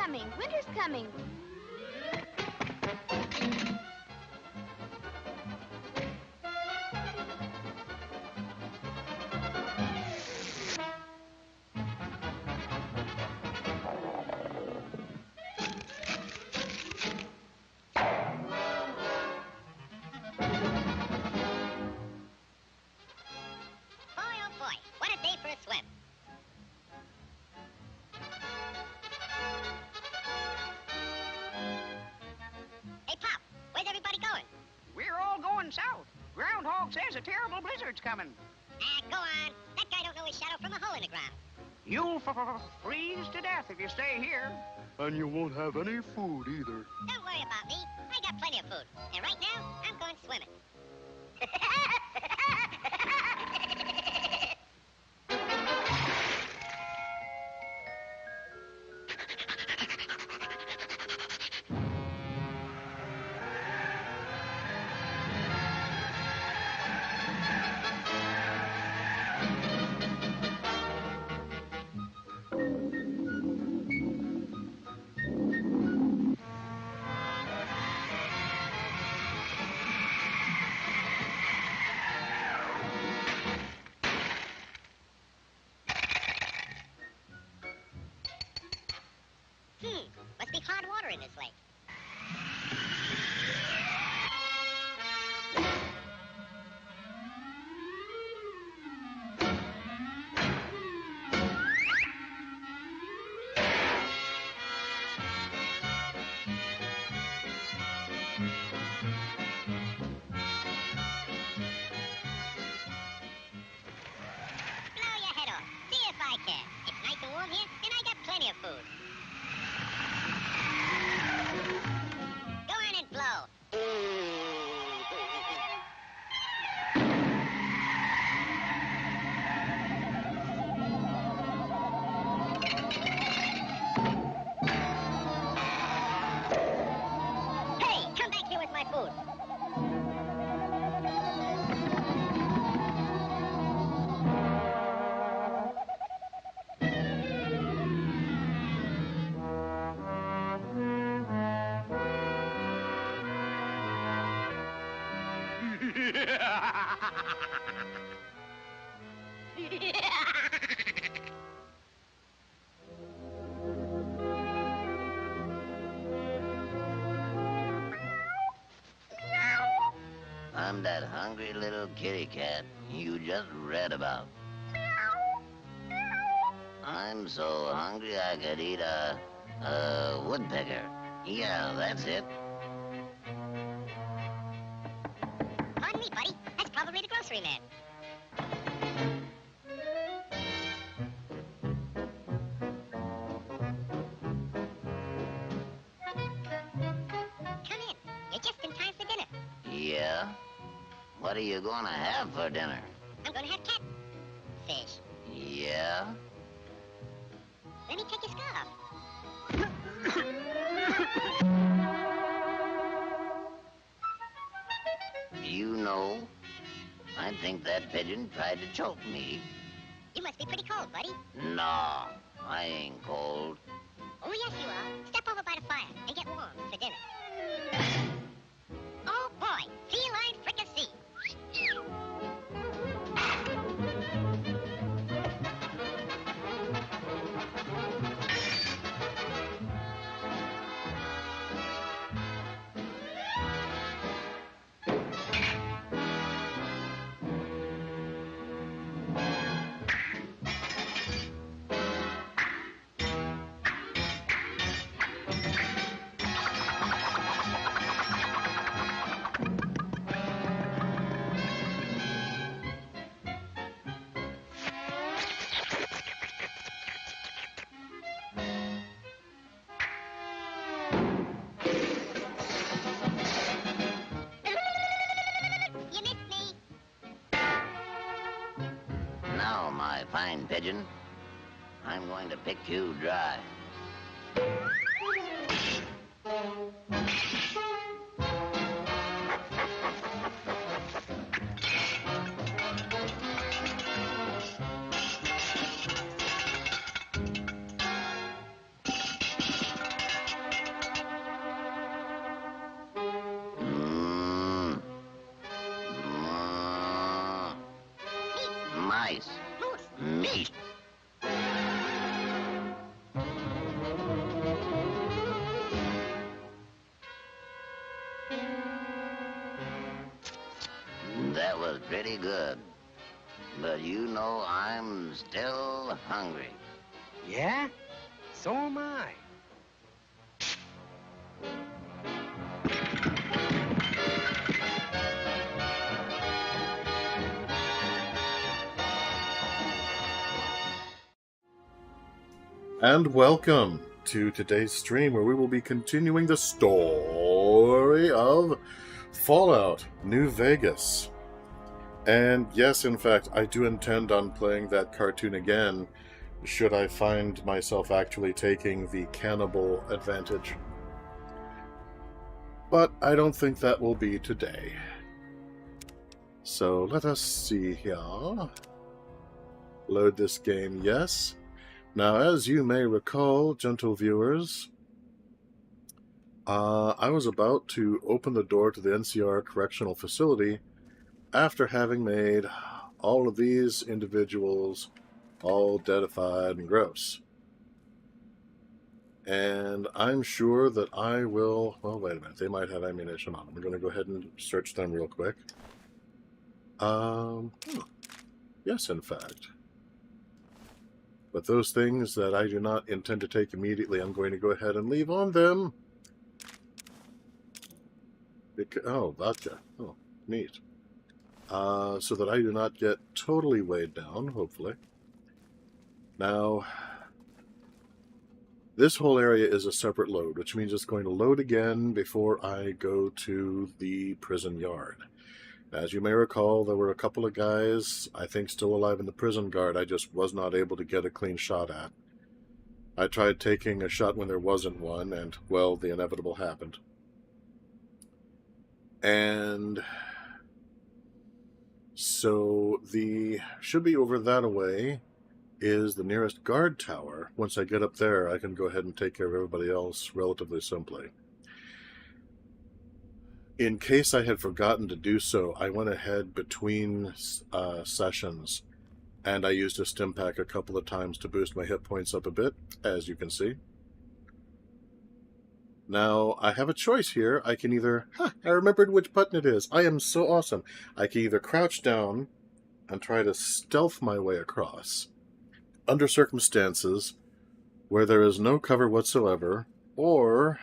coming. Winter's coming. South. Groundhog says a terrible blizzard's coming. Go on. That guy don't know his shadow from a hole in the ground. You'll freeze to death if you stay here. And you won't have any food either. Don't worry about me. I got plenty of food. And right now, I'm going swimming. Must be hard water in this lake. Blow your head off. See if I can. It's nice and warm here, and I got plenty of food. Go on and blow. Hey, come back here with my food. I'm that hungry little kitty cat you just read about. I'm so hungry I could eat a woodpecker. Yeah, that's it. Pardon me, buddy. That's probably the grocery man. Come in. You're just in time for dinner. Yeah? What are you gonna have for dinner? I'm gonna have catfish. Yeah? Let me take your scarf. You know, I think that pigeon tried to choke me. You must be pretty cold, buddy. No, I ain't cold. Oh, yes, you are. Step over by the fire and get warm for dinner. Oh, boy. Feline fricassee. Now, my fine pigeon, I'm going to pick you dry. mice. Meat. That was pretty good. But you know I'm still hungry. Yeah? So am I. And welcome to today's stream, where we will be continuing the story of Fallout New Vegas. And yes, in fact, I do intend on playing that cartoon again, should I find myself actually taking the cannibal advantage. But I don't think that will be today. So let us see here. Load this game, yes. Now, as you may recall, gentle viewers, I was about to open the door to the NCR Correctional Facility after having made all of these individuals all deadified and gross. And I'm sure that I will... Well, wait a minute. They might have ammunition on them. We're going to go ahead and search them real quick. Yes, in fact. But those things that I do not intend to take immediately, I'm going to go ahead and leave on them. Oh, vodka. Oh, neat. So that I do not get totally weighed down, hopefully. Now, this whole area is a separate load, which means it's going to load again before I go to the prison yard. As you may recall, there were a couple of guys, I think, still alive in the prison guard I just was not able to get a clean shot at. I tried taking a shot when there wasn't one, and, well, the inevitable happened. And so should be over that away is the nearest guard tower. Once I get up there, I can go ahead and take care of everybody else relatively simply. In case I had forgotten to do so, I went ahead between sessions, and I used a stim pack a couple of times to boost my hit points up a bit, as you can see. Now, I have a choice here. I can either... I remembered which button it is. I am so awesome. I can either crouch down and try to stealth my way across, under circumstances where there is no cover whatsoever, or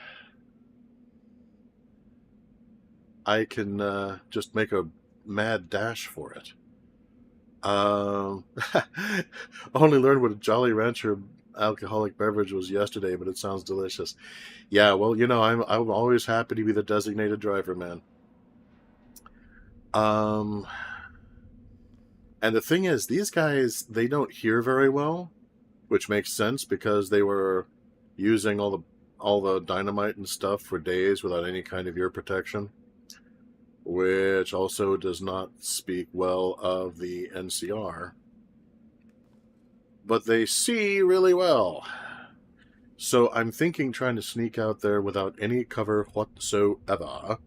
I can just make a mad dash for it. I only learned what a Jolly Rancher alcoholic beverage was yesterday, but it sounds delicious. Yeah, well, you know, I'm always happy to be the designated driver, man. And the thing is, these guys, they don't hear very well, which makes sense because they were using all the dynamite and stuff for days without any kind of ear protection, which also does not speak well of the NCR. But they see really well. So I'm thinking trying to sneak out there without any cover whatsoever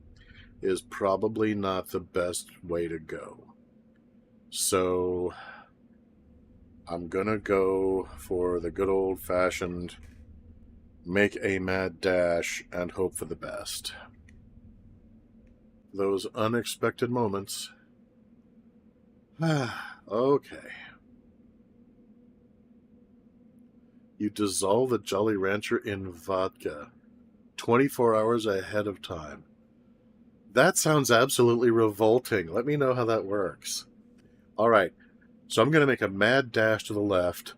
is probably not the best way to go. So I'm gonna go for the good old-fashioned make a mad dash and hope for the best. Those unexpected moments. Okay. You dissolve the Jolly Rancher in vodka 24 hours ahead of time. That sounds absolutely revolting. Let me know how that works. All right. So I'm going to make a mad dash to the left.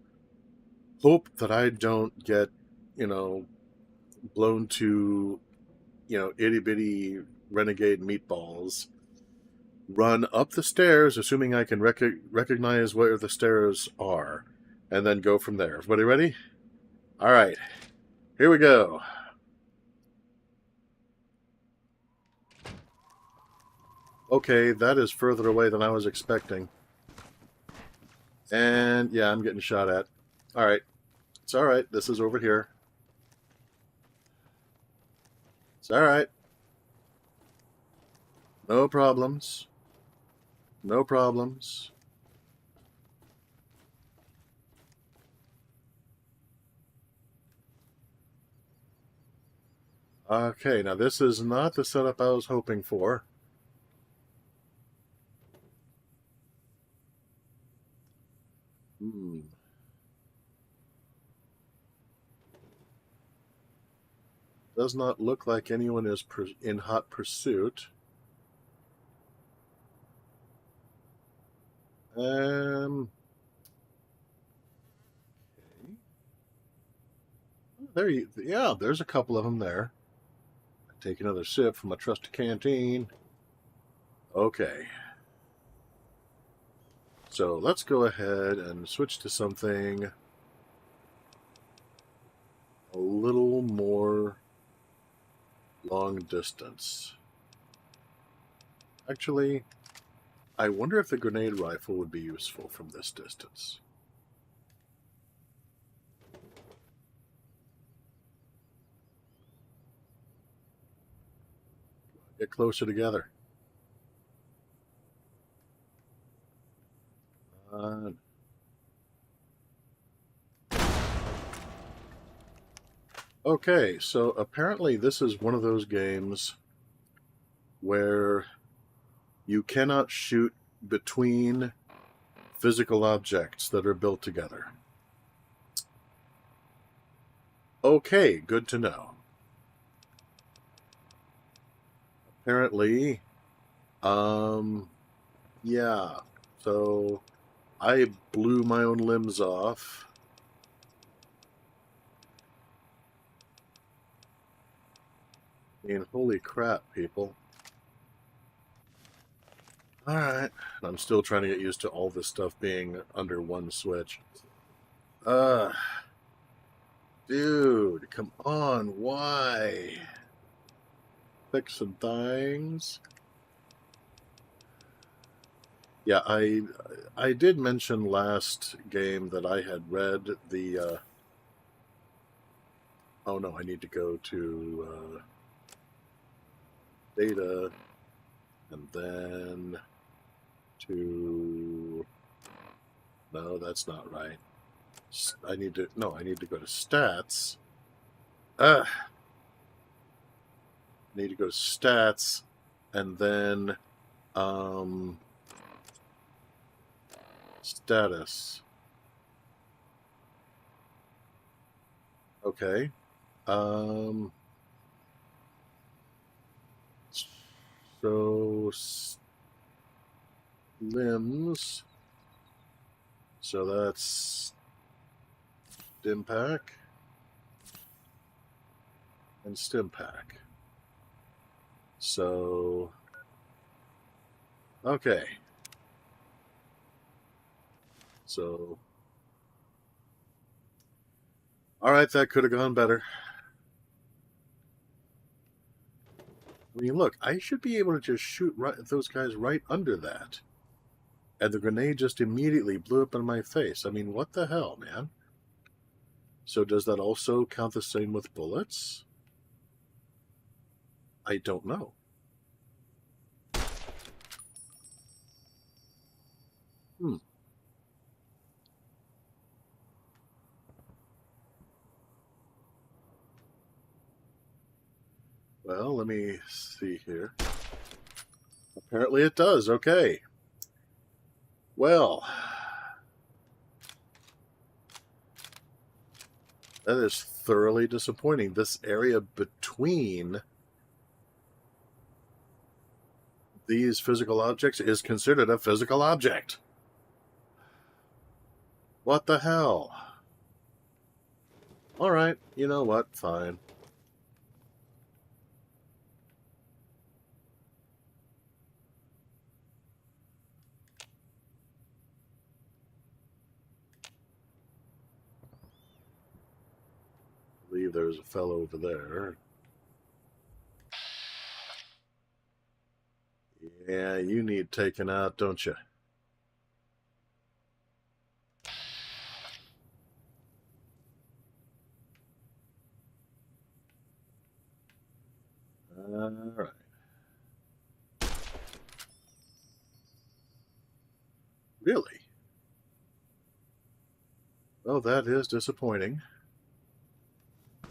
Hope that I don't get, blown to, itty-bitty renegade meatballs. Run up the stairs, assuming I can recognize where the stairs are. And then go from there. Everybody ready? All right. Here we go. Okay, that is further away than I was expecting. And, yeah, I'm getting shot at. All right. It's all right. This is over here. It's all right. No problems. No problems. Okay, now this is not the setup I was hoping for. Does not look like anyone is in hot pursuit. Yeah, there's a couple of them there. Take another sip from a trusty canteen. Okay. So let's go ahead and switch to something a little more long distance. Actually, I wonder if the grenade rifle would be useful from this distance. Get closer together. Okay, so apparently this is one of those games where you cannot shoot between physical objects that are built together. Okay, good to know. Apparently, yeah, so I blew my own limbs off. I mean, holy crap, people. Alright, I'm still trying to get used to all this stuff being under one switch. Dude, come on, why? Fix some things. Yeah, I did mention last game that I had read the oh no, I need to go to data and then to no, that's not right. I need to go to stats. I need to go to stats and then status. Okay. So limbs. So that's stim pack and stim pack. So okay. So all right, that could have gone better. I mean, look, I should be able to just shoot those guys right under that. And the grenade just immediately blew up in my face. I mean, what the hell, man? So does that also count the same with bullets? I don't know. Well, let me see here. Apparently it does. Okay. Well, that is thoroughly disappointing. This area between these physical objects is considered a physical object. What the hell? All right, you know what? Fine. I believe there's a fellow over there. Yeah, you need taken out, don't you? All right. Really? Well, that is disappointing.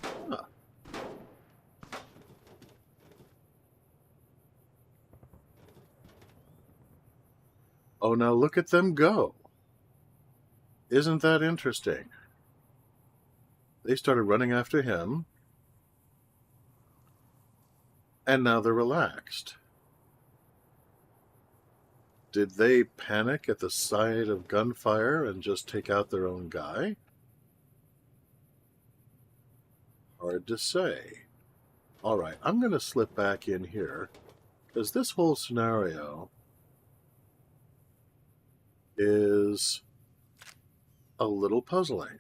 Huh. Oh, now look at them go. Isn't that interesting? They started running after him, and now they're relaxed. Did they panic at the sight of gunfire and just take out their own guy? Hard to say. All right, I'm going to slip back in here, because this whole scenario is a little puzzling.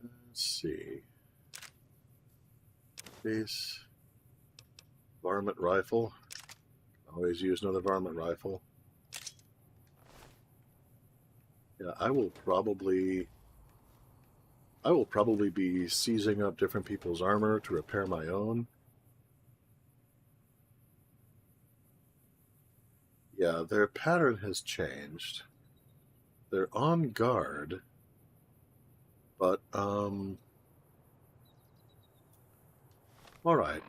Let's see. Base varmint rifle. Always use another varmint rifle. Yeah, I will probably be seizing up different people's armor to repair my own. Yeah, their pattern has changed. They're on guard, but all right.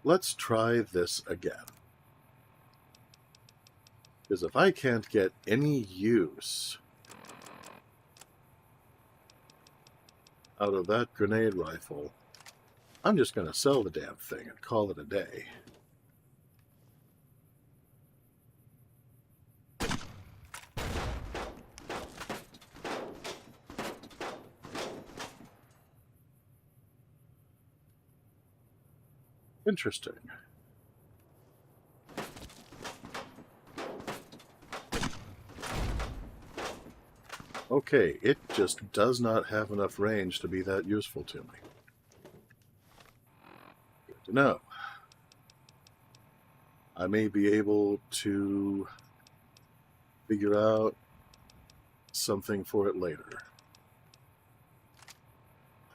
Let's try this again. Because if I can't get any use out of that grenade rifle, I'm just going to sell the damn thing and call it a day. Interesting. Okay, it just does not have enough range to be that useful to me. Good to know. I may be able to figure out something for it later.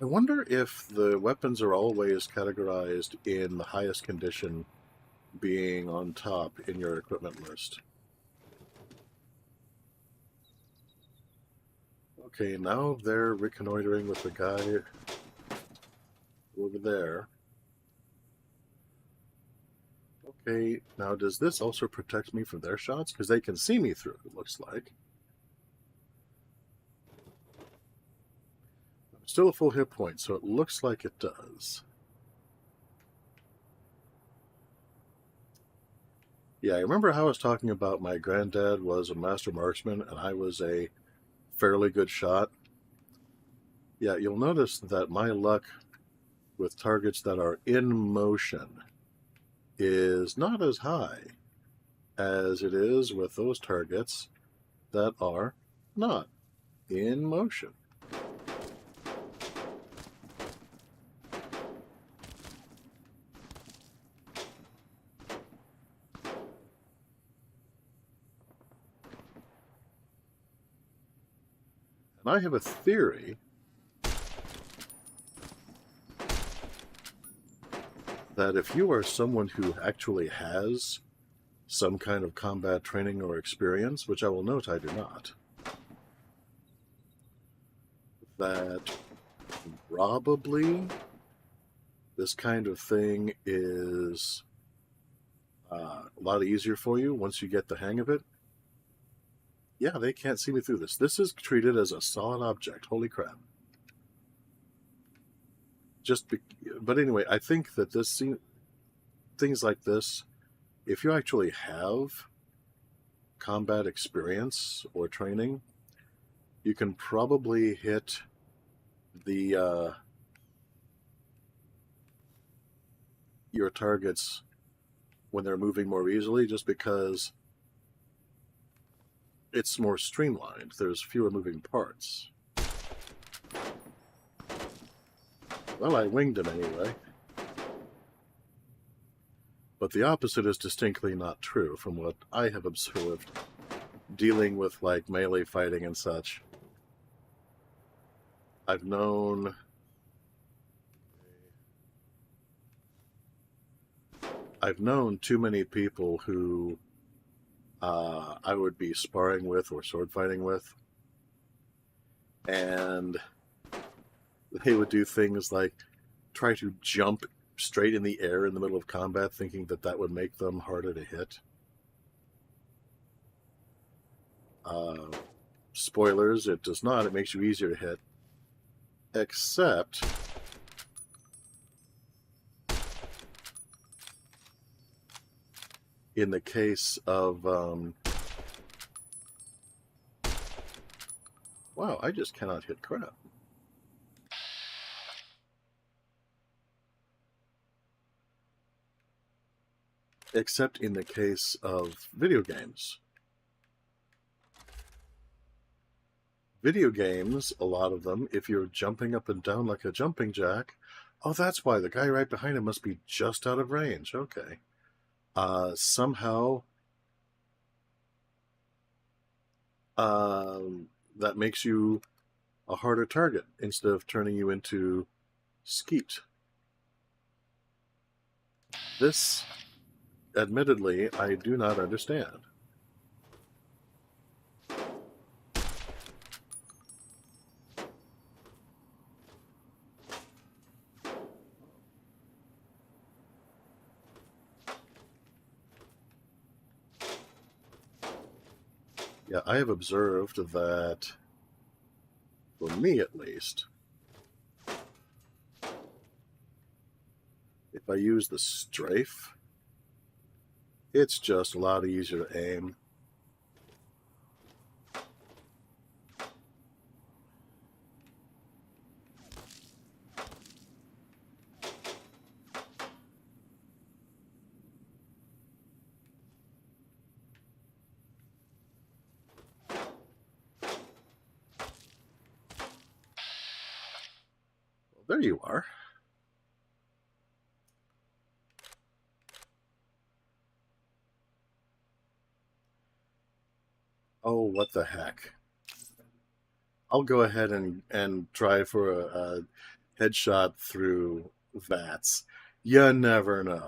I wonder if the weapons are always categorized in the highest condition being on top in your equipment list. Okay, now they're reconnoitering with the guy over there. Okay, now does this also protect me from their shots? Because they can see me through, it looks like. I'm still a full hit point, so it looks like it does. Yeah, I remember how I was talking about my granddad was a master marksman and I was a fairly good shot. Yeah, you'll notice that my luck with targets that are in motion is not as high as it is with those targets that are not in motion. And I have a theory that if you are someone who actually has some kind of combat training or experience, which I will note I do not, that probably this kind of thing is a lot easier for you once you get the hang of it. Yeah, they can't see me through this. This is treated as a solid object. Holy crap. But anyway, I think that things like this, if you actually have combat experience or training, you can probably hit the your targets when they're moving more easily, just because it's more streamlined. There's fewer moving parts. Well, I winged him anyway. But the opposite is distinctly not true from what I have observed dealing with like melee fighting and such. I've known I've known too many people who I would be sparring with or sword fighting with, and they would do things like try to jump straight in the air in the middle of combat, thinking that that would make them harder to hit. Spoilers, it does not. It makes you easier to hit. Except in the case of... wow, I just cannot hit crap. Except in the case of video games. Video games, a lot of them, if you're jumping up and down like a jumping jack, oh, that's why the guy right behind him must be just out of range. Okay. Somehow that makes you a harder target instead of turning you into skeet. This, admittedly, I do not understand. Yeah, I have observed that, for me at least, if I use the strafe, it's just a lot easier to aim. There you are. Oh, what the heck. I'll go ahead and try for a headshot through VATS. You never know.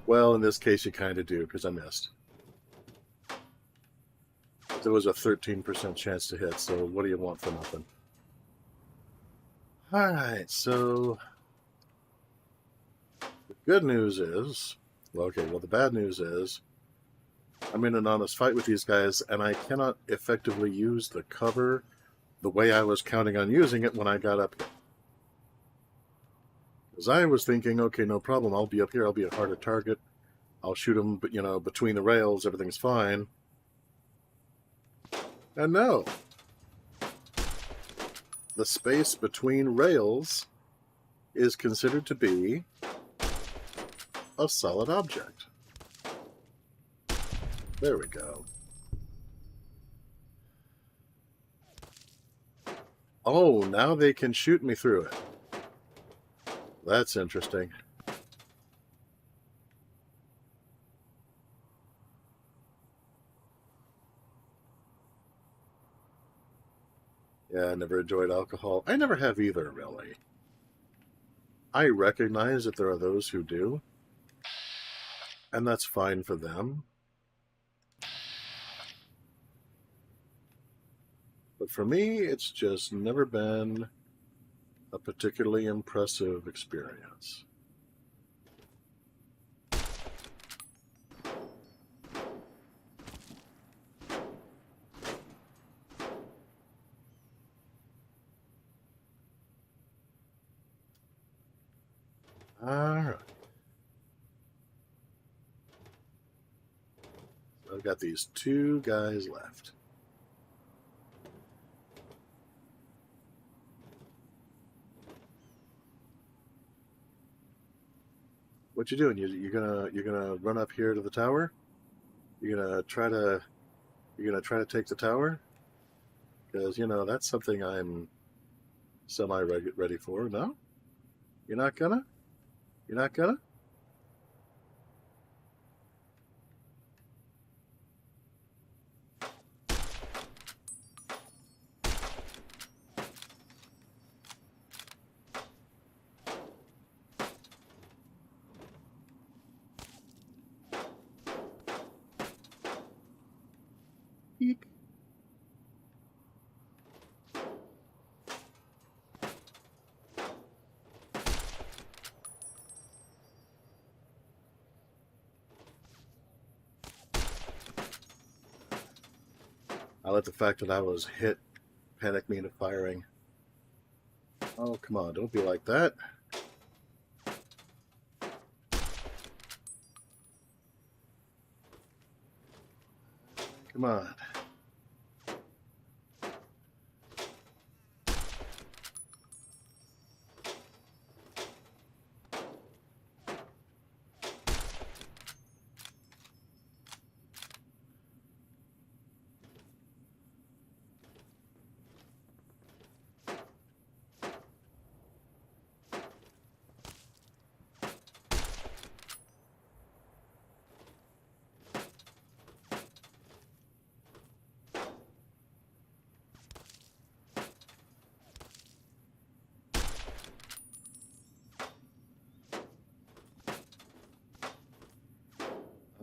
Well, in this case, you kind of do, because I missed. There was a 13% chance to hit, so what do you want for nothing? Alright, so the good news is, well, the bad news is I'm in an honest fight with these guys, and I cannot effectively use the cover the way I was counting on using it when I got up here. Because I was thinking, okay, no problem, I'll be up here, I'll be a harder target, I'll shoot them, but you know, between the rails, everything's fine. And no. The space between rails is considered to be a solid object. There we go. Oh, now they can shoot me through it. That's interesting. Yeah, I never enjoyed alcohol. I never have either, really. I recognize that there are those who do, and that's fine for them. But for me, it's just never been a particularly impressive experience. Alright. So I've got these two guys left. What you doing? You're gonna run up here to the tower? You're gonna try to take the tower? Because you know that's something I'm semi-ready for. No, you're not gonna. You're not gonna. Eek. I let the fact that I was hit panic me into firing. Oh, come on, don't be like that. Come on.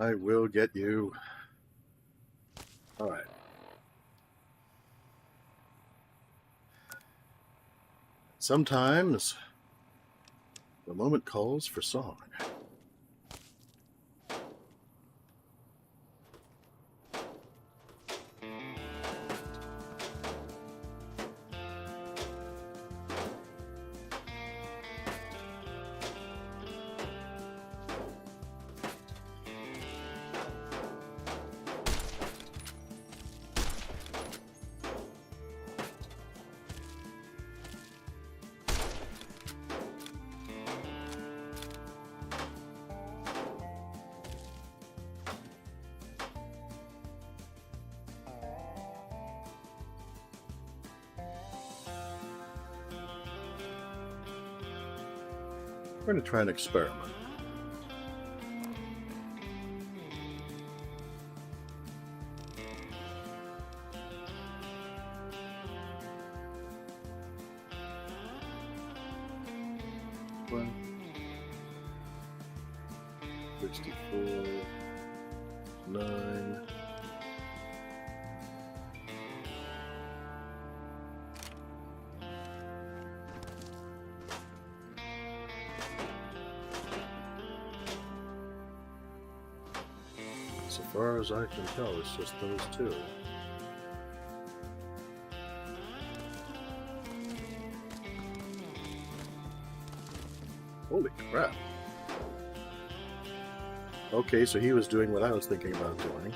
I will get you. All right. Sometimes the moment calls for song. We're going to try an experiment. Well, 64, 9. So far as I can tell, it's just those two. Holy crap. Okay, so he was doing what I was thinking about doing.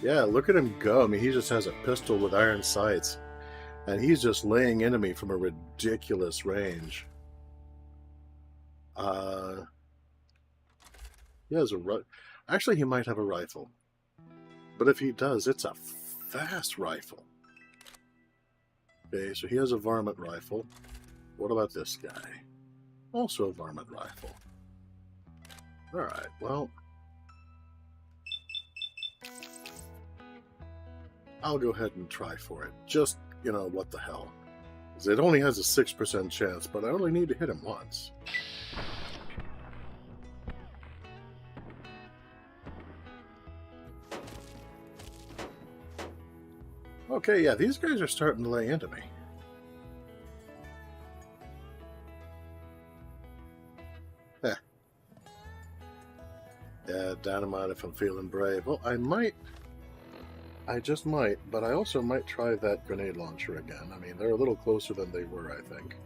Yeah, look at him go. I mean, he just has a pistol with iron sights. And he's just laying into me from a ridiculous range. He has a actually, he might have a rifle. But if he does, it's a fast rifle. Okay, so he has a varmint rifle. What about this guy? Also a varmint rifle. Alright, well, I'll go ahead and try for it. Just, you know, what the hell. 'Cause it only has a 6% chance, but I only need to hit him once. Okay, yeah, these guys are starting to lay into me. Heh. Yeah, dynamite if I'm feeling brave. Well, I just might, but I also might try that grenade launcher again. I mean, they're a little closer than they were, I think.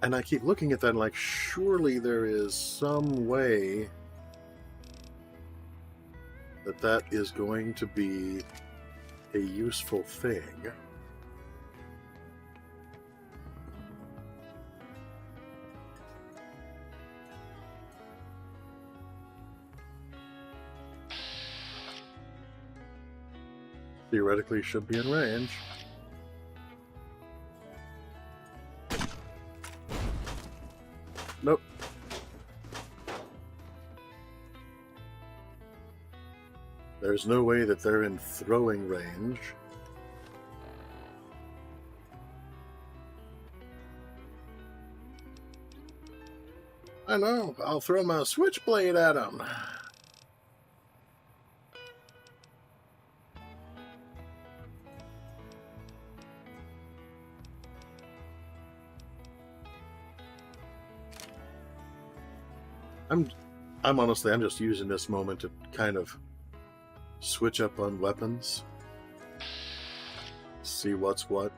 And I keep looking at that and like, surely there is some way that that is going to be a useful thing. Theoretically should be in range. Nope. There's no way that they're in throwing range. I know, I'll throw my switchblade at them. I'm honestly, I'm just using this moment to kind of switch up on weapons. See what's what.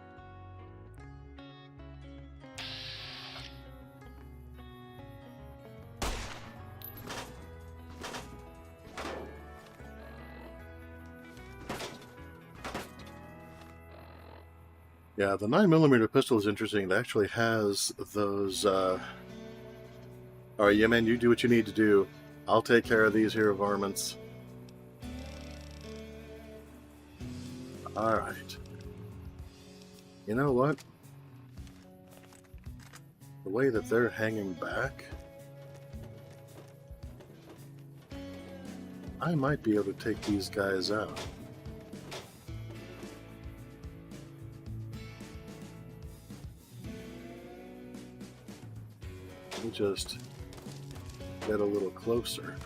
Yeah, the 9mm pistol is interesting. It actually has those, Alright, yeah, man, you do what you need to do. I'll take care of these here varmints. Alright. You know what? The way that they're hanging back, I might be able to take these guys out. Let me just get a little closer.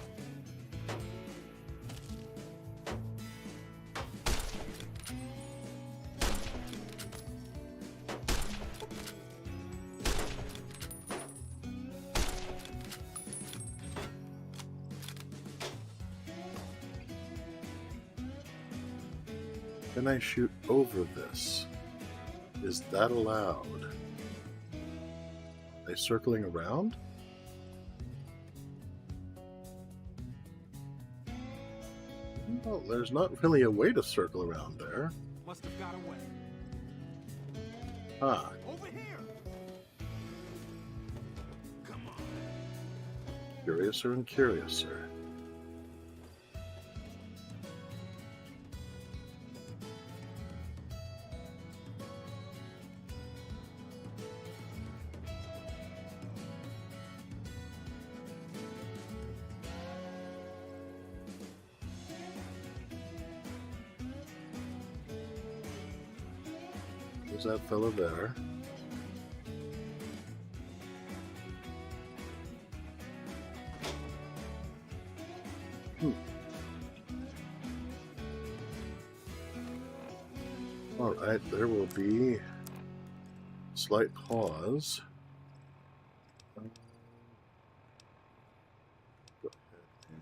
Can I shoot over this? Is that allowed? Are they circling around? Well, there's not really a way to circle around there. Must have got away. Ah. Over here. Come on. Curiouser and curiouser. There's that fellow there. Alright, there will be a slight pause. Go ahead and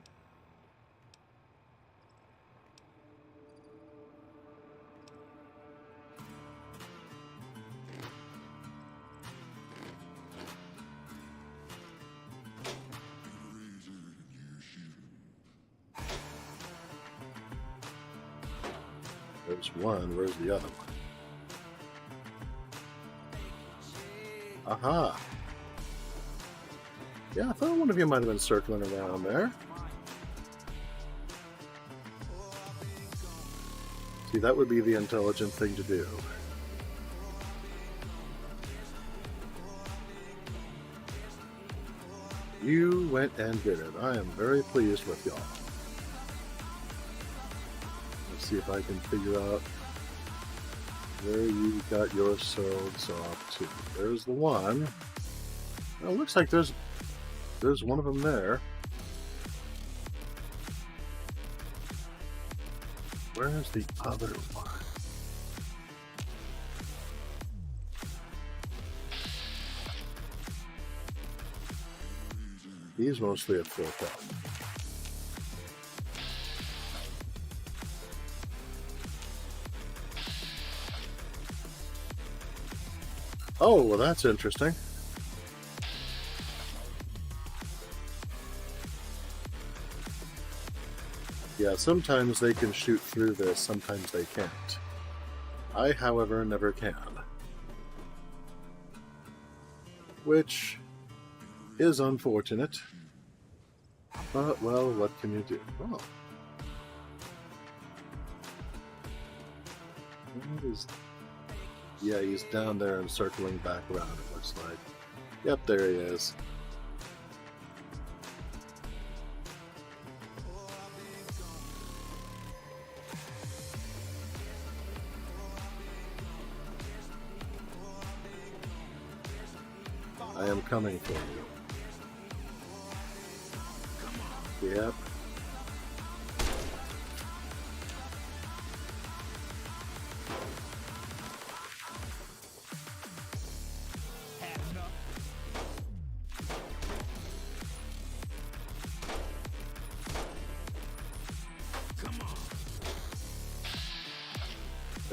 there's one. Where's the other one? Aha! Yeah, I thought one of you might have been circling around there. See, that would be the intelligent thing to do. You went and did it. I am very pleased with y'all. See if I can figure out where you got yourselves off to. There's the one. Well, it looks like there's one of them there. Where's the other one? He's mostly at full health. Oh, well, that's interesting. Yeah, sometimes they can shoot through this, sometimes they can't. I, however, never can. Which is unfortunate. But, well, what can you do? Oh. What is... Yeah, he's down there and circling back around, it looks like. Yep, there he is. I am coming for you. Yep.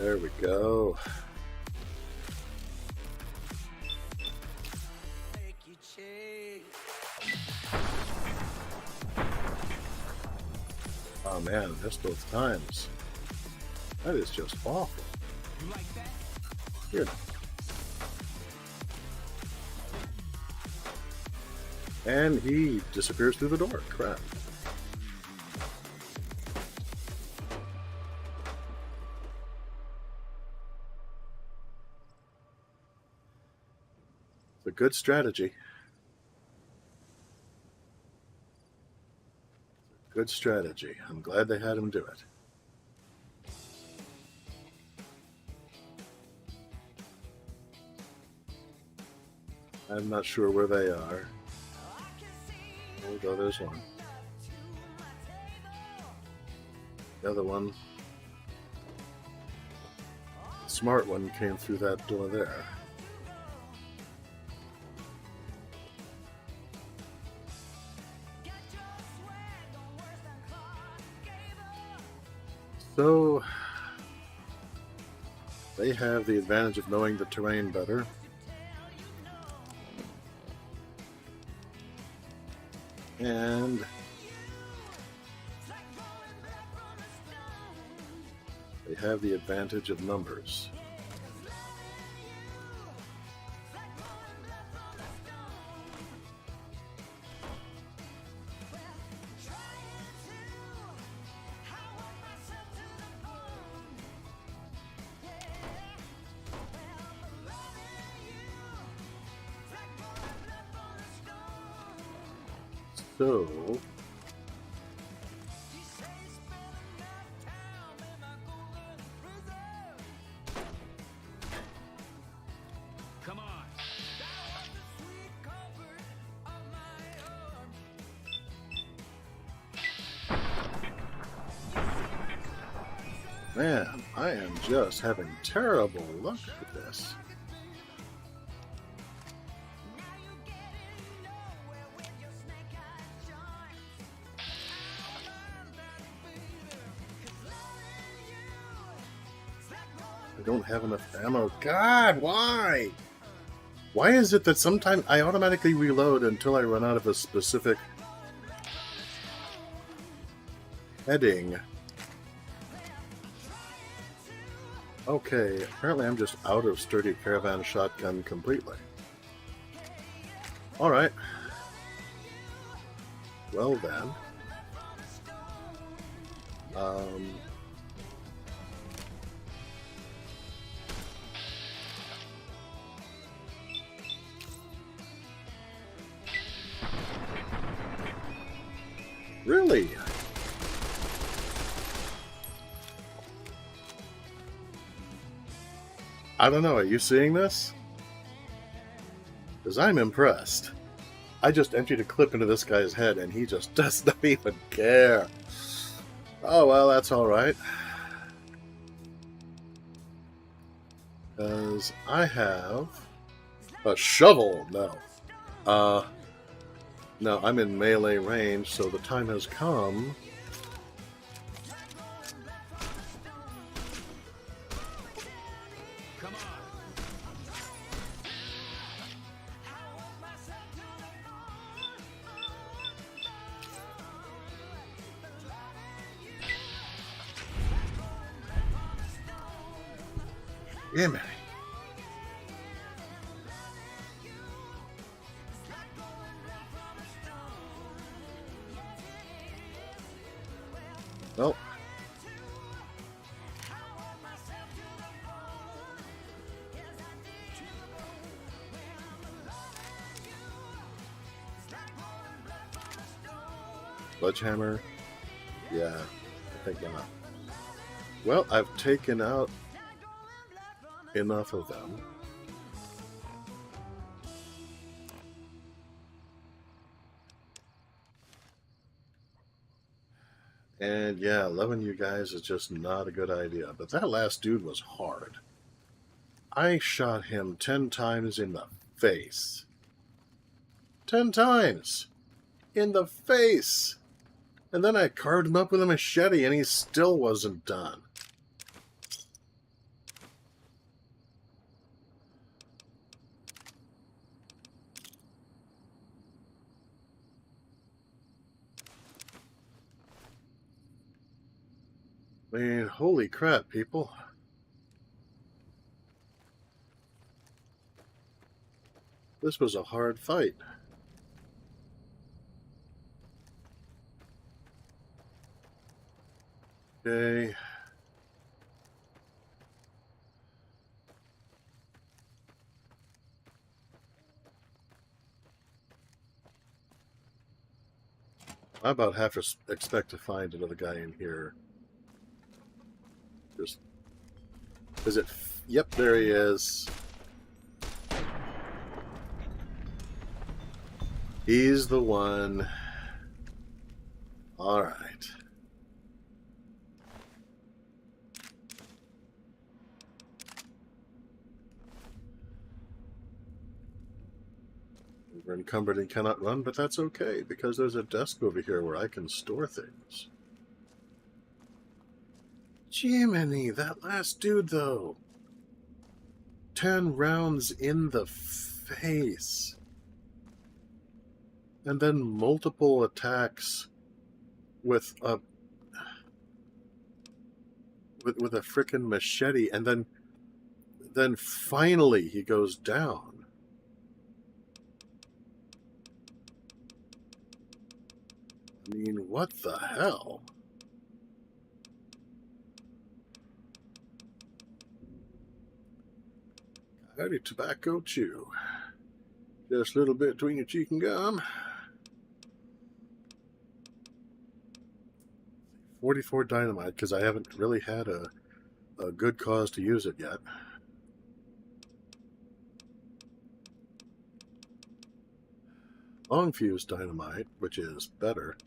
There we go. Oh man, missed both times. That is just awful. You like that? Here. And he disappears through the door. Crap. It's a good strategy. Good strategy. I'm glad they had him do it. I'm not sure where they are. Oh, there's one. The other one, the smart one, came through that door there. So, they have the advantage of knowing the terrain better. And they have the advantage of numbers. So, Come on. man, I am just having terrible luck with this. I don't have enough ammo. God, why? Why is it that sometimes I automatically reload until I run out of a specific heading? Okay, apparently I'm just out of sturdy caravan shotgun completely. Alright. Well then. Really? I don't know, are you seeing this? Because I'm impressed. I just emptied a clip into this guy's head and he just does not even care. Oh well, that's alright. Because I have a shovel. No, I'm in melee range, so the time has come. Come on. Yeah, man. Well. Sledgehammer? Yeah, I think not. Well, I've taken out enough of them. And yeah, loving you guys is just not a good idea. But that last dude was hard. I shot him 10 times in the face. 10 times! In the face! And then I carved him up with a machete and he still wasn't done. I mean, holy crap, people. This was a hard fight. Okay. I about have to expect to find another guy in here. Just is it? Yep, there he is. He's the one. All right. We're encumbered and cannot run, but that's okay because there's a desk over here where I can store things. Jiminy, that last dude though. 10 rounds in the face. And then multiple attacks with a frickin' machete, and then finally he goes down. I mean, what the hell? Howdy, tobacco chew. Just a little bit between your cheek and gum. 44 dynamite, because I haven't really had a good cause to use it yet. Long fuse dynamite, which is better.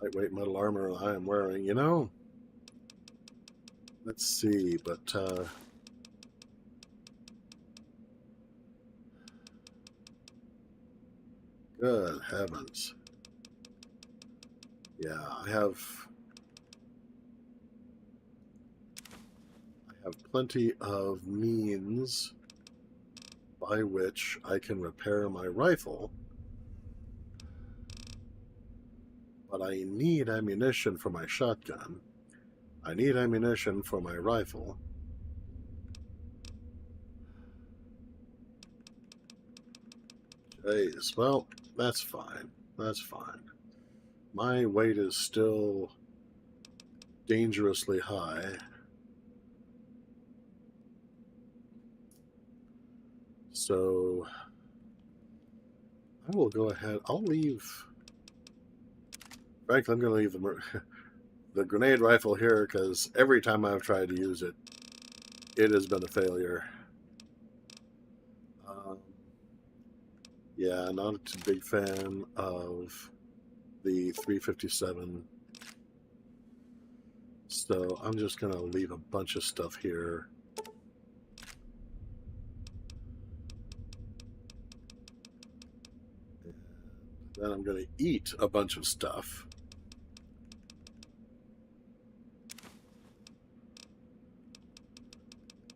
Lightweight metal armor I am wearing, you know. Let's see, but good heavens. Yeah, I have plenty of means by which I can repair my rifle, but I need ammunition for my shotgun. I need ammunition for my rifle. Jeez, well, that's fine. That's fine. My weight is still dangerously high. So I will go ahead. I'll leave. Frankly, I'm going to leave the grenade rifle here because every time I've tried to use it, it has been a failure. Yeah, not a big fan of the 357. So I'm just going to leave a bunch of stuff here. And then I'm going to eat a bunch of stuff.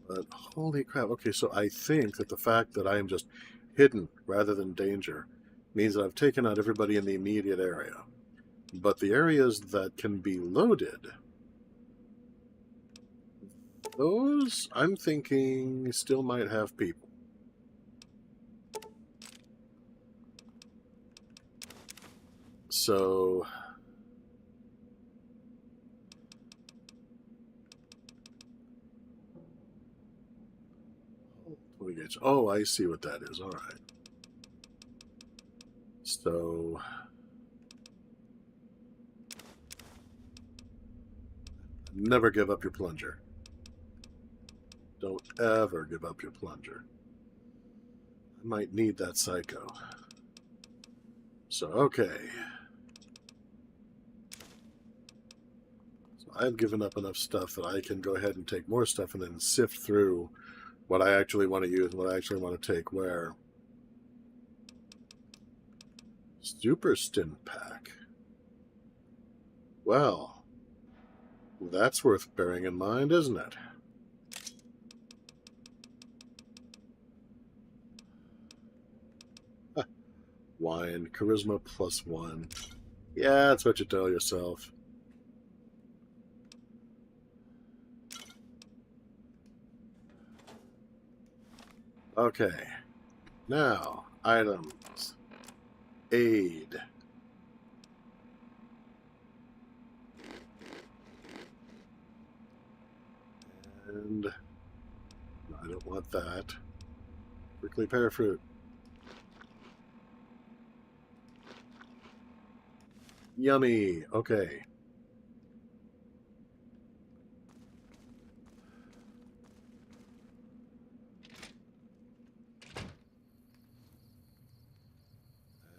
But holy crap. Okay, so I think that the fact that I am just hidden rather than danger means that I've taken out everybody in the immediate area. But the areas that can be loaded, those I'm thinking still might have people. So oh, I see what that is. All right. So never give up your plunger. Don't ever give up your plunger. I might need that psycho. So, okay. So I've given up enough stuff that I can go ahead and take more stuff and then sift through what I actually want to use and what I actually want to take where. Super Stim Pack. Well, that's worth bearing in mind, isn't it? Wine, charisma +1. Yeah, that's what you tell yourself. Okay. Now, items. Aid. And I don't want that. Prickly pear fruit. Yummy. Okay.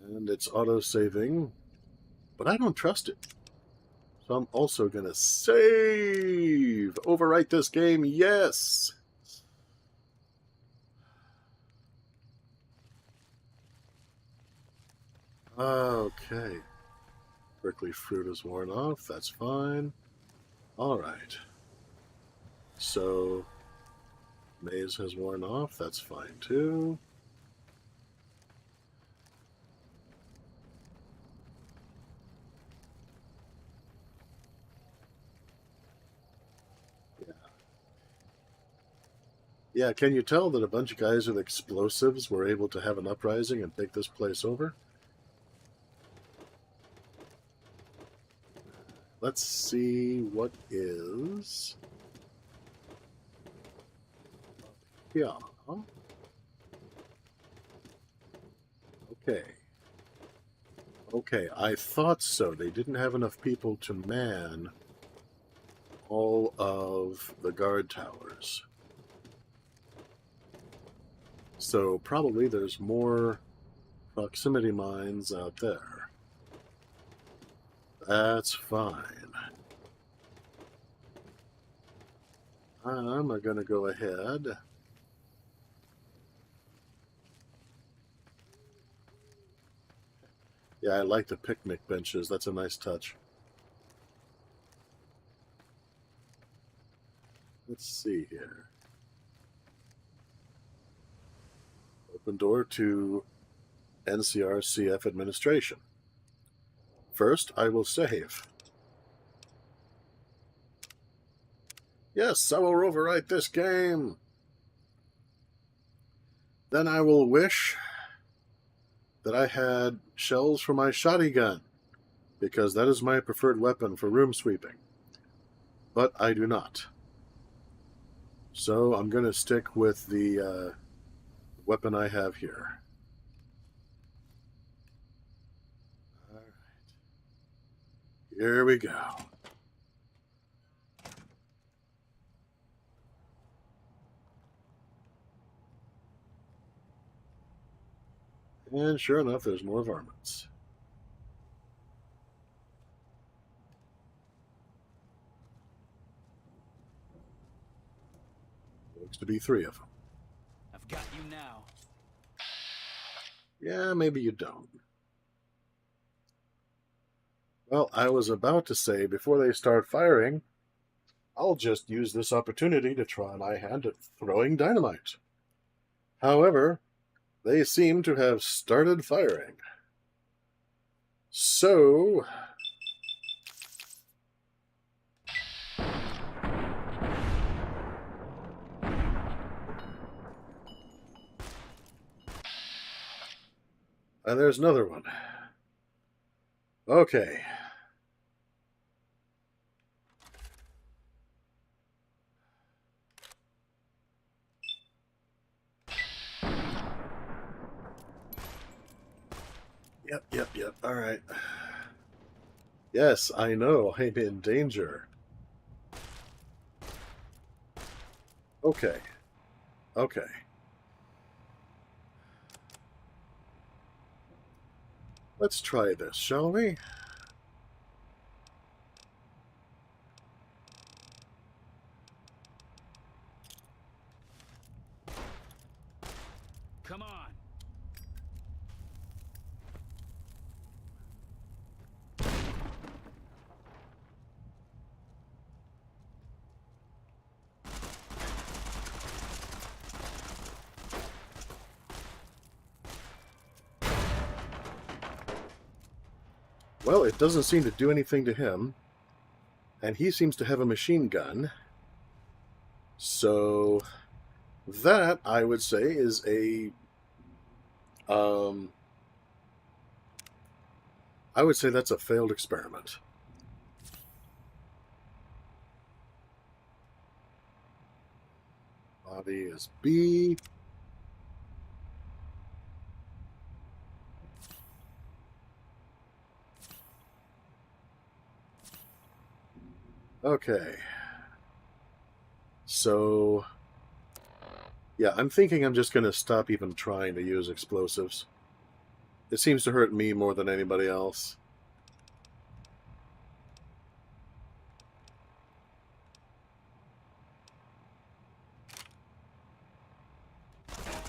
And it's auto-saving, but I don't trust it. So I'm also going to save. Overwrite this game. Yes. Okay. Prickly fruit is worn off. That's fine. All right. So maze has worn off. That's fine too. Yeah, can you tell that a bunch of guys with explosives were able to have an uprising and take this place over? Let's see what is... Yeah. Okay. Okay, I thought so. They didn't have enough people to man all of the guard towers. So probably there's more proximity mines out there. That's fine. I'm going to go ahead. Yeah, I like the picnic benches. That's a nice touch. Let's see here. Open door to NCRCF administration. First, I will save. Yes, I will overwrite this game. Then I will wish that I had shells for my shotgun, because that is my preferred weapon for room sweeping. But I do not. So I'm going to stick with the weapon I have here. All right. Here we go. And sure enough, there's more varmints. Looks to be 3 of them. I've got you now. Yeah, maybe you don't. Well, I was about to say, before they start firing, I'll just use this opportunity to try my hand at throwing dynamite. However, they seem to have started firing. So... And there's another one. Okay. Yep. All right. Yes, I know. I'm in danger. Okay. Let's try this, shall we? Come on. Well, it doesn't seem to do anything to him. And he seems to have a machine gun. So that, I would say, is a... I would say that's a failed experiment. Body is B. Okay. So, yeah, I'm thinking I'm just going to stop even trying to use explosives. It seems to hurt me more than anybody else.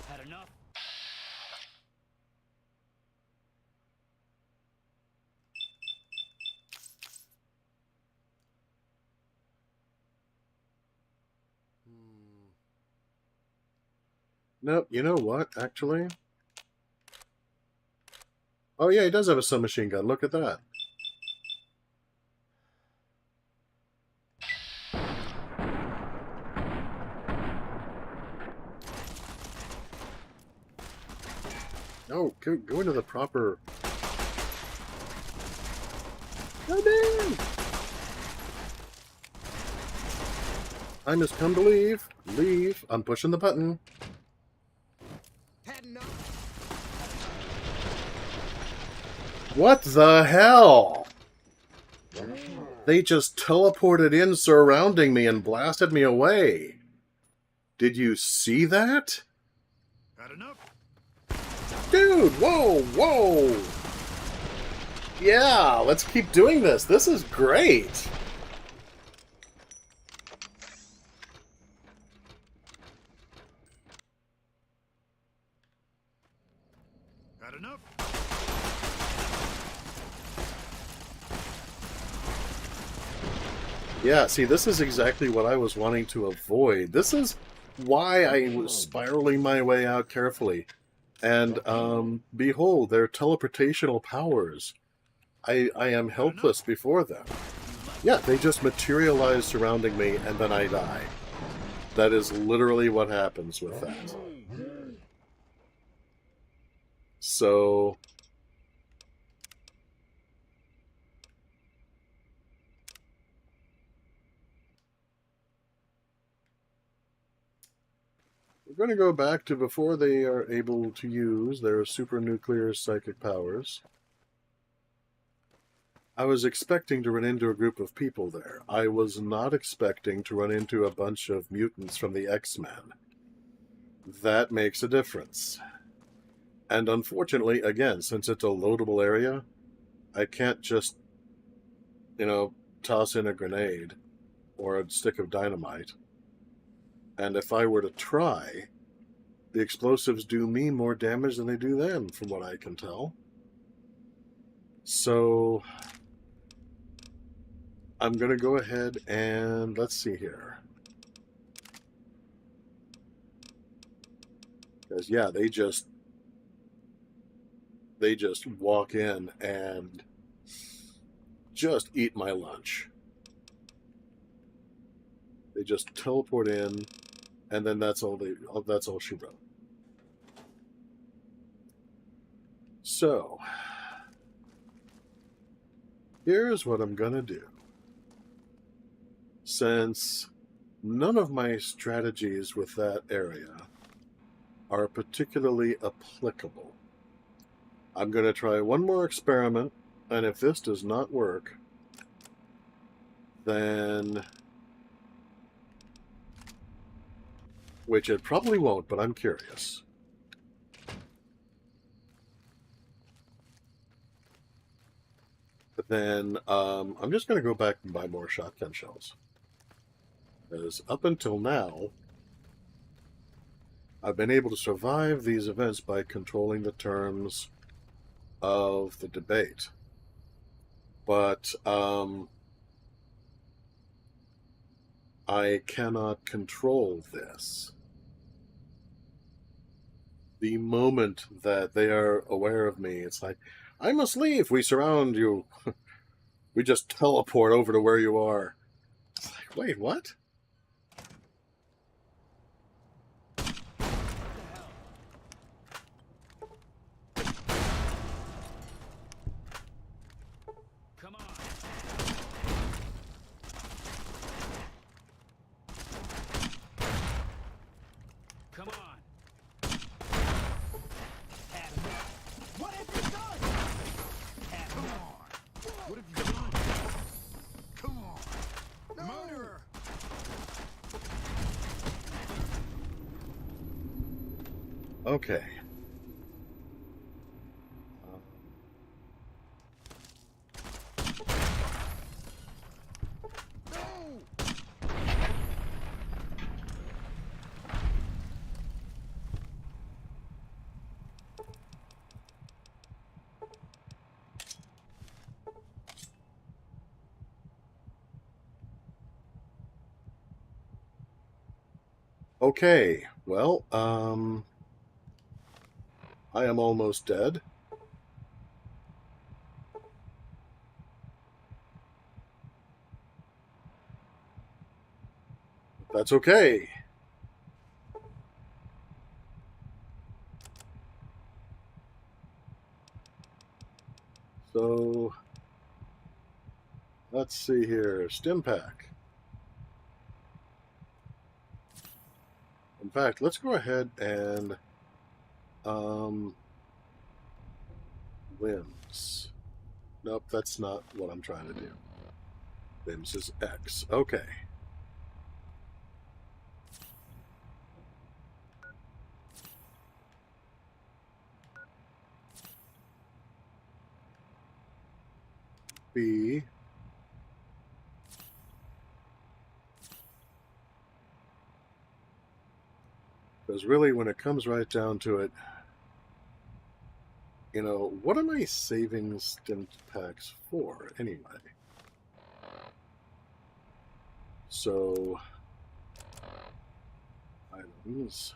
Had enough? Nope, you know what, actually? Oh yeah, he does have a submachine gun. Look at that. No, go into the proper... Come in! Time has come to leave. Leave. I'm pushing the button. What the hell? They just teleported in surrounding me and blasted me away. Did you see that? Had enough? Dude, whoa, whoa. Yeah, let's keep doing this. This is great. Had enough? Yeah, see, this is exactly what I was wanting to avoid. This is why I was spiraling my way out carefully. And, behold, their teleportational powers. I am helpless before them. Yeah, they just materialize surrounding me, and then I die. That is literally what happens with that. So... we're going to go back to before they are able to use their super-nuclear psychic powers. I was expecting to run into a group of people there. I was not expecting to run into a bunch of mutants from the X-Men. That makes a difference. And unfortunately, again, since it's a loadable area, I can't just, toss in a grenade or a stick of dynamite. And if I were to try, the explosives do me more damage than they do them, from what I can tell. So I'm going to go ahead and let's see here. Because, yeah, they just walk in and just eat my lunch. They just teleport in, and then that's all she wrote. So, here's what I'm gonna do. Since none of my strategies with that area are particularly applicable, I'm gonna try one more experiment, and if this does not work, then... which it probably won't, but I'm curious. But then I'm just going to go back and buy more shotgun shells. Because up until now, I've been able to survive these events by controlling the terms of the debate. But I cannot control this. The moment that they are aware of me, it's like, I must leave. We surround you. We just teleport over to where you are. It's like, wait, what? Come on. Come on. Have enough. What have you done? Have Come enough. on. What have you done? Come on. No. Murderer. Okay. No. Okay. Well, I am almost dead. That's okay. So, let's see here. Stim pack. In fact, let's go ahead and limbs. Nope, that's not what I'm trying to do. Limbs is X. Okay. B. Because really, when it comes right down to it, you know, what am I saving stim packs for anyway? So, items.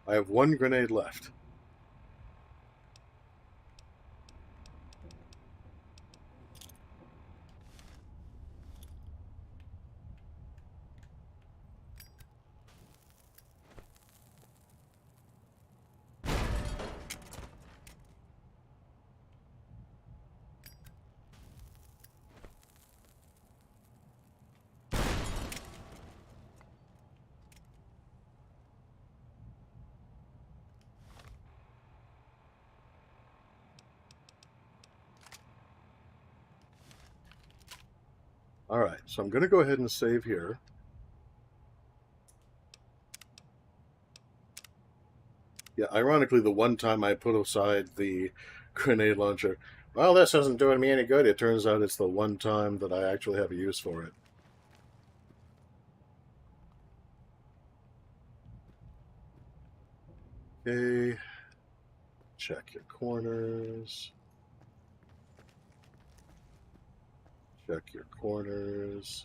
I have one grenade left. All right, so I'm going to go ahead and save here. Yeah, ironically, the one time I put aside the grenade launcher, well, this isn't doing me any good. It turns out it's the one time that I actually have a use for it. Okay, check your corners. Check your corners.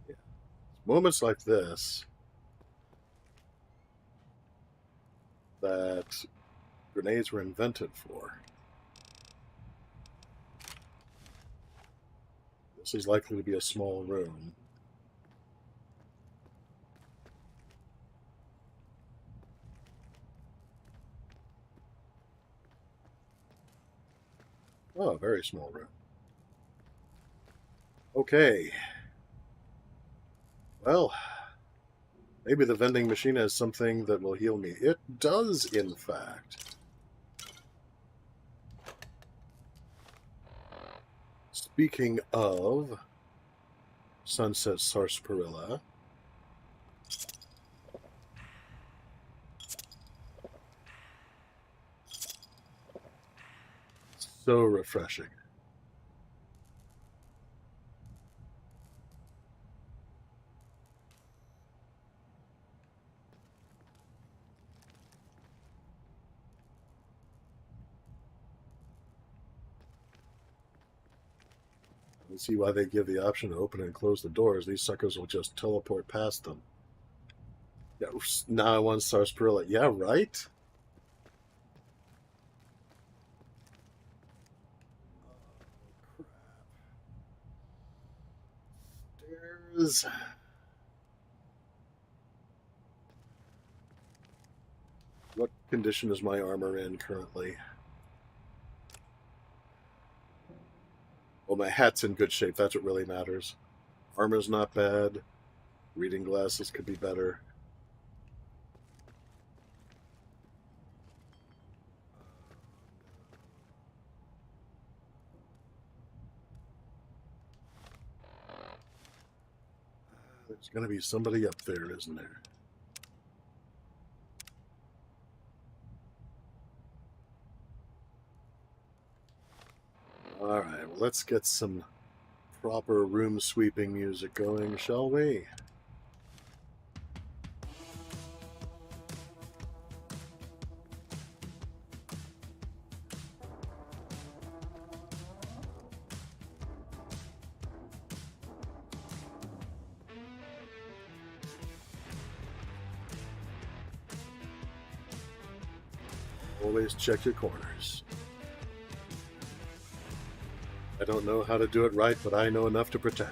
Yeah. Moments like this that grenades were invented for. This is likely to be a small room. Oh, a very small room. Okay. Well, maybe the vending machine has something that will heal me. It does, in fact. Speaking of Sunset Sarsaparilla, so refreshing. Let's see why they give the option to open and close the doors. These suckers will just teleport past them. Yeah, now I want sarsaparilla. Yeah, right? Stairs. What condition is my armor in currently? Well, my hat's in good shape. That's what really matters. Armor's not bad. Reading glasses could be better. There's going to be somebody up there, isn't there? All right, well, let's get some proper room sweeping music going, shall we? Always check your corners. I don't know how to do it right, but I know enough to pretend.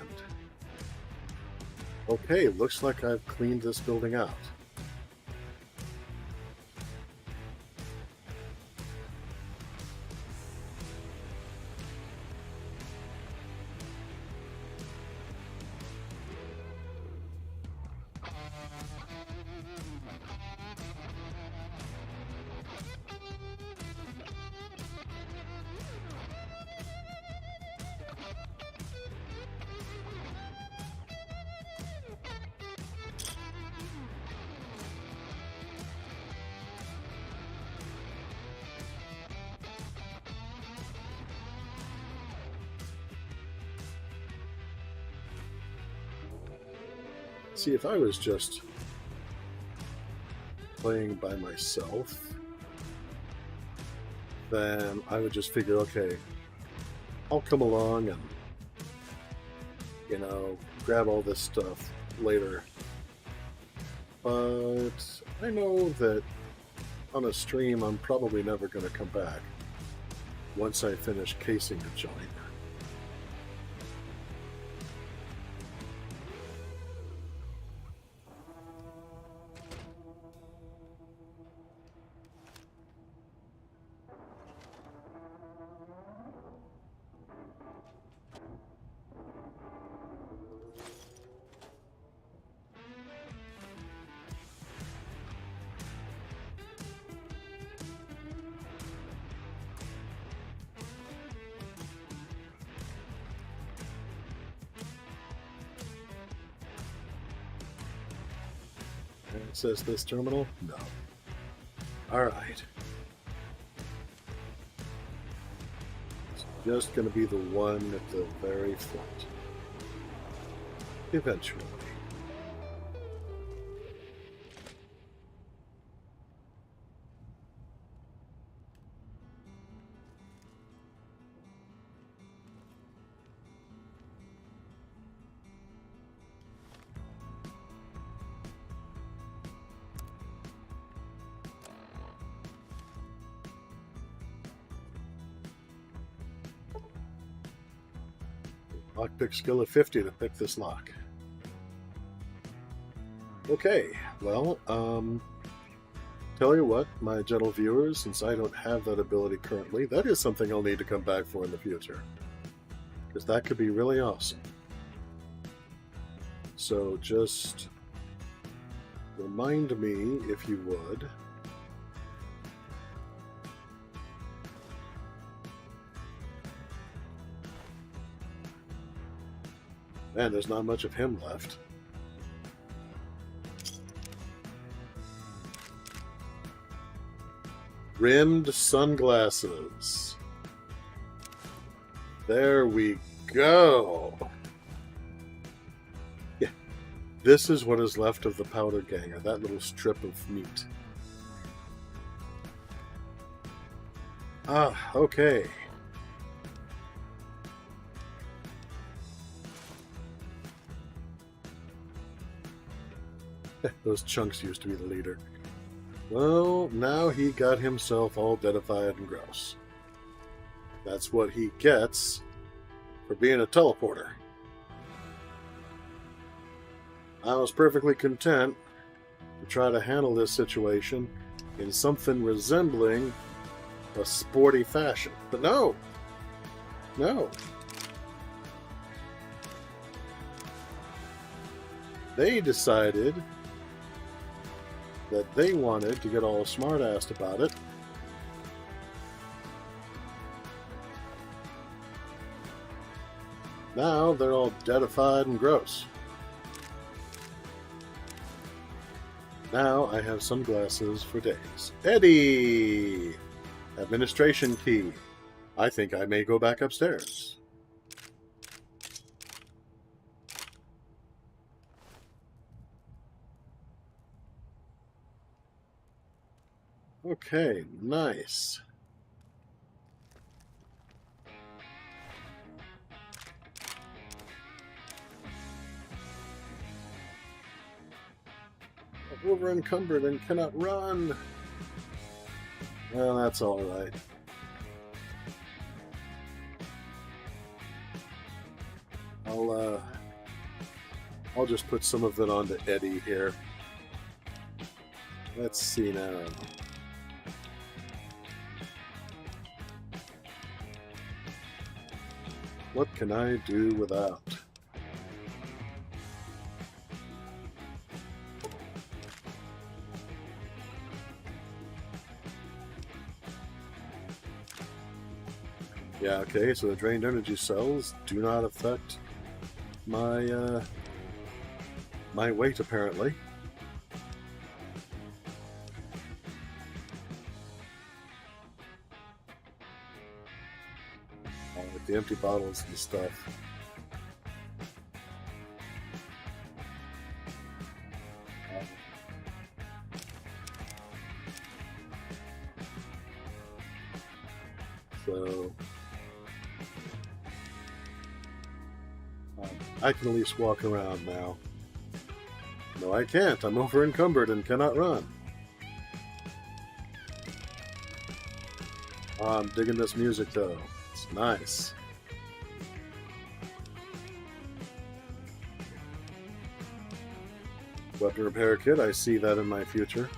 Okay, looks like I've cleaned this building out. See, if I was just playing by myself, then I would just figure, okay, I'll come along and, you know, grab all this stuff later. But I know that on a stream, I'm probably never going to come back once I finish casing the joint. Access this terminal? No. Alright. It's just going to be the one at the very front. Eventually. Lockpick skill of 50 to pick this lock. Okay, well, tell you what, my gentle viewers, since I don't have that ability currently, that is something I'll need to come back for in the future. Because that could be really awesome. So just remind me, if you would. Man, there's not much of him left. Rimmed sunglasses. There we go. Yeah, this is what is left of the powder ganger, that little strip of meat. Ah, okay. Those chunks used to be the leader. Well, now he got himself all deadified and gross. That's what he gets for being a teleporter. I was perfectly content to try to handle this situation in something resembling a sporty fashion. But no! No! They decided that they wanted to get all smart-assed about it. Now they're all deadified and gross. Now I have sunglasses for days. Eddie! Administration key. I think I may go back upstairs. Okay, nice. I'm over encumbered and cannot run. Well, that's all right. I'll just put some of it onto Eddie here. Let's see now. What can I do without? Yeah, okay, so the drained energy cells do not affect my my weight, apparently. Like the empty bottles and stuff. So I can at least walk around now. No, I can't. I'm over encumbered and cannot run. Oh, I'm digging this music though. It's nice. Weapon repair kit, I see that in my future.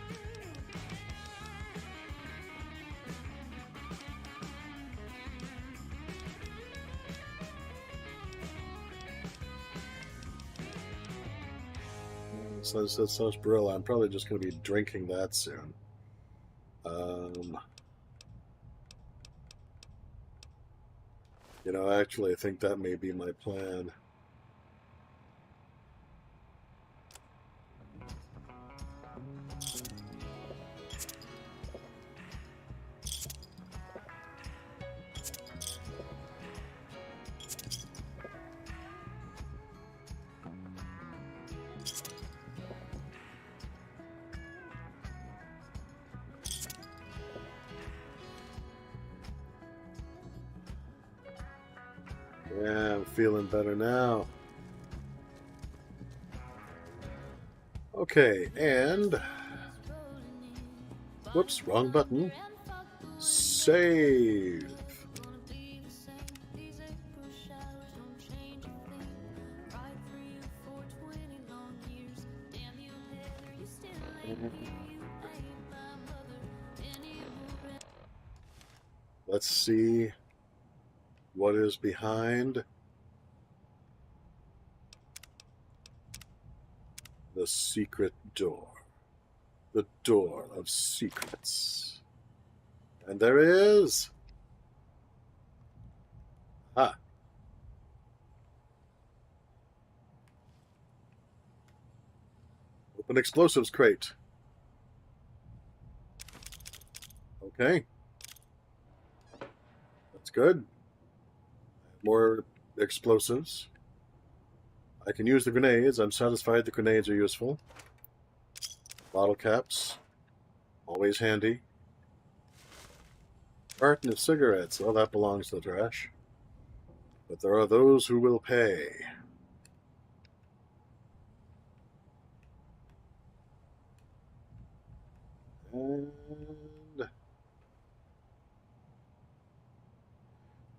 So it says sarsaparilla. I'm probably just going to be drinking that soon. You know, actually, I think that may be my plan. Yeah, I'm feeling better now. Okay, and... Whoops, wrong button. Save. Let's see what is behind the secret door. The door of secrets. And there is... Ah. Open explosives crate. Okay. That's good. More explosives. I can use the grenades. I'm satisfied the grenades are useful. Bottle caps. Always handy. Carton of cigarettes. Well, that belongs to the trash. But there are those who will pay. And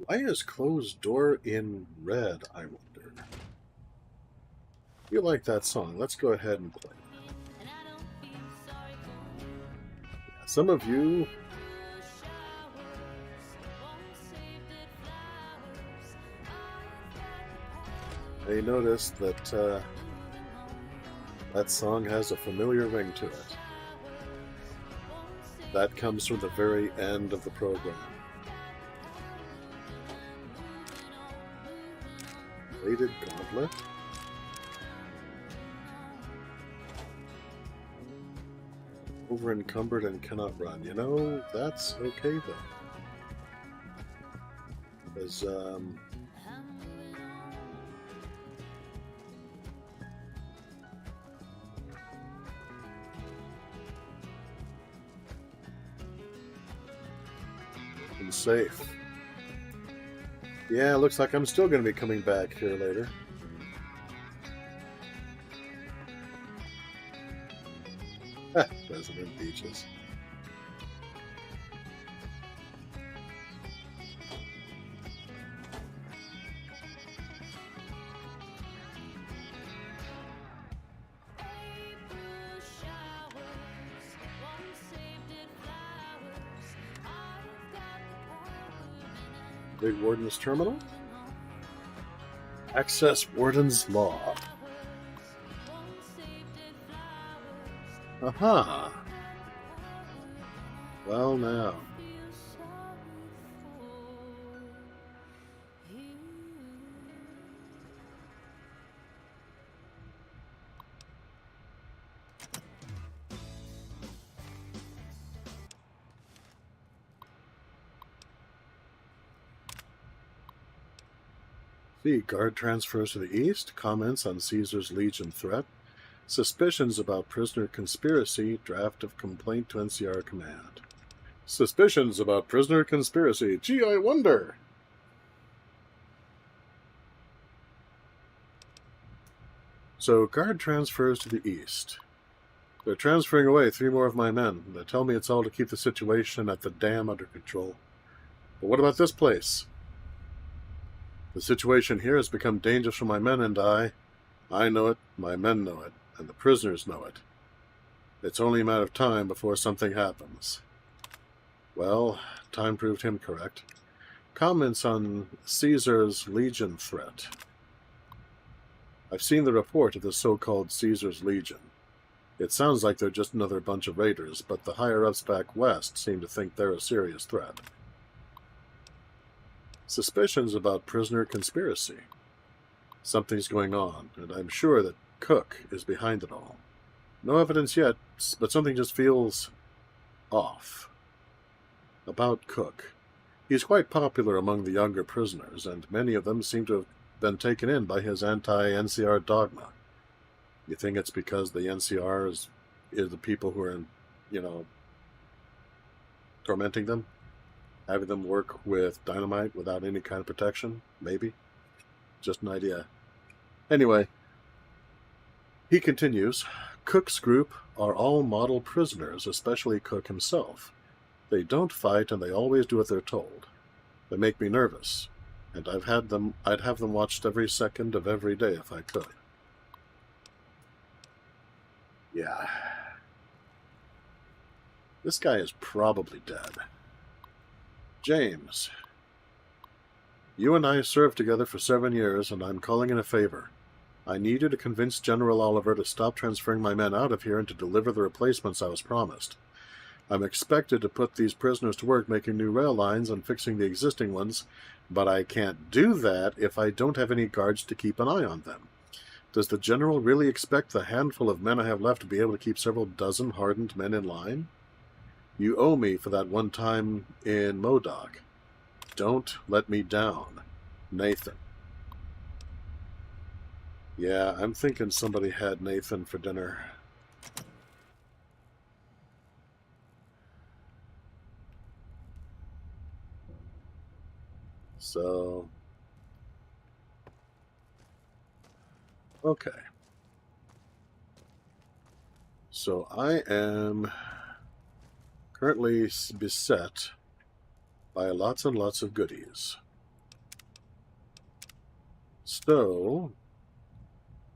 why is closed door in red, I wonder? You like that song? Let's go ahead and play it. Yeah, some of you may notice that that song has a familiar ring to it. That comes from the very end of the program. Weighted Gauntlet. Over encumbered and cannot run. You know, that's okay though. Because, and safe. Yeah, looks like I'm still going to be coming back here later. President Beaches. Big Warden's Terminal. Access Warden's Law. Aha! Well, now. See, guard transfers to the east, comments on Caesar's Legion threat, suspicions about prisoner conspiracy, draft of complaint to NCR command. Suspicions about prisoner conspiracy. Gee, I wonder. So, guard transfers to the east. They're transferring away 3 more of my men. They tell me it's all to keep the situation at the dam under control. But what about this place? The situation here has become dangerous for my men and I. I know it, my men know it, and the prisoners know it. It's only a matter of time before something happens. Well, time proved him correct. Comments on Caesar's Legion threat. I've seen the report of the so-called Caesar's Legion. It sounds like they're just another bunch of raiders, but the higher-ups back west seem to think they're a serious threat. Suspicions about prisoner conspiracy. Something's going on, and I'm sure that Cook is behind it all. No evidence yet, but something just feels off. About Cook. He's quite popular among the younger prisoners, and many of them seem to have been taken in by his anti-NCR dogma. You think it's because the NCR is the people who are, tormenting them? Having them work with dynamite without any kind of protection? Maybe. Just an idea. Anyway, he continues, Cook's group are all model prisoners, especially Cook himself. They don't fight, and they always do what they're told. They make me nervous, and I'd have them watched every second of every day if I could. Yeah. This guy is probably dead. James, you and I served together for 7 years, and I'm calling in a favor. I need you to convince General Oliver to stop transferring my men out of here and to deliver the replacements I was promised. I'm expected to put these prisoners to work making new rail lines and fixing the existing ones, but I can't do that if I don't have any guards to keep an eye on them. Does the General really expect the handful of men I have left to be able to keep several dozen hardened men in line? You owe me for that one time in Modoc. Don't let me down. Nathan. Yeah, I'm thinking somebody had Nathan for dinner. So, okay. So I am currently beset by lots and lots of goodies. So,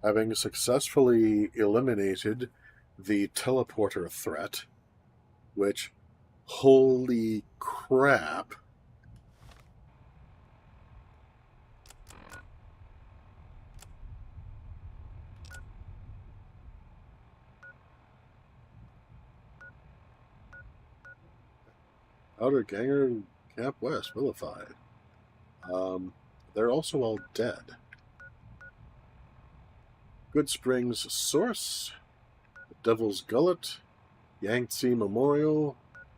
having successfully eliminated the teleporter threat, which, holy crap, Outer Ganger Camp West vilified. They're also all dead. Good Springs Source, the Devil's Gullet, Yangtze Memorial,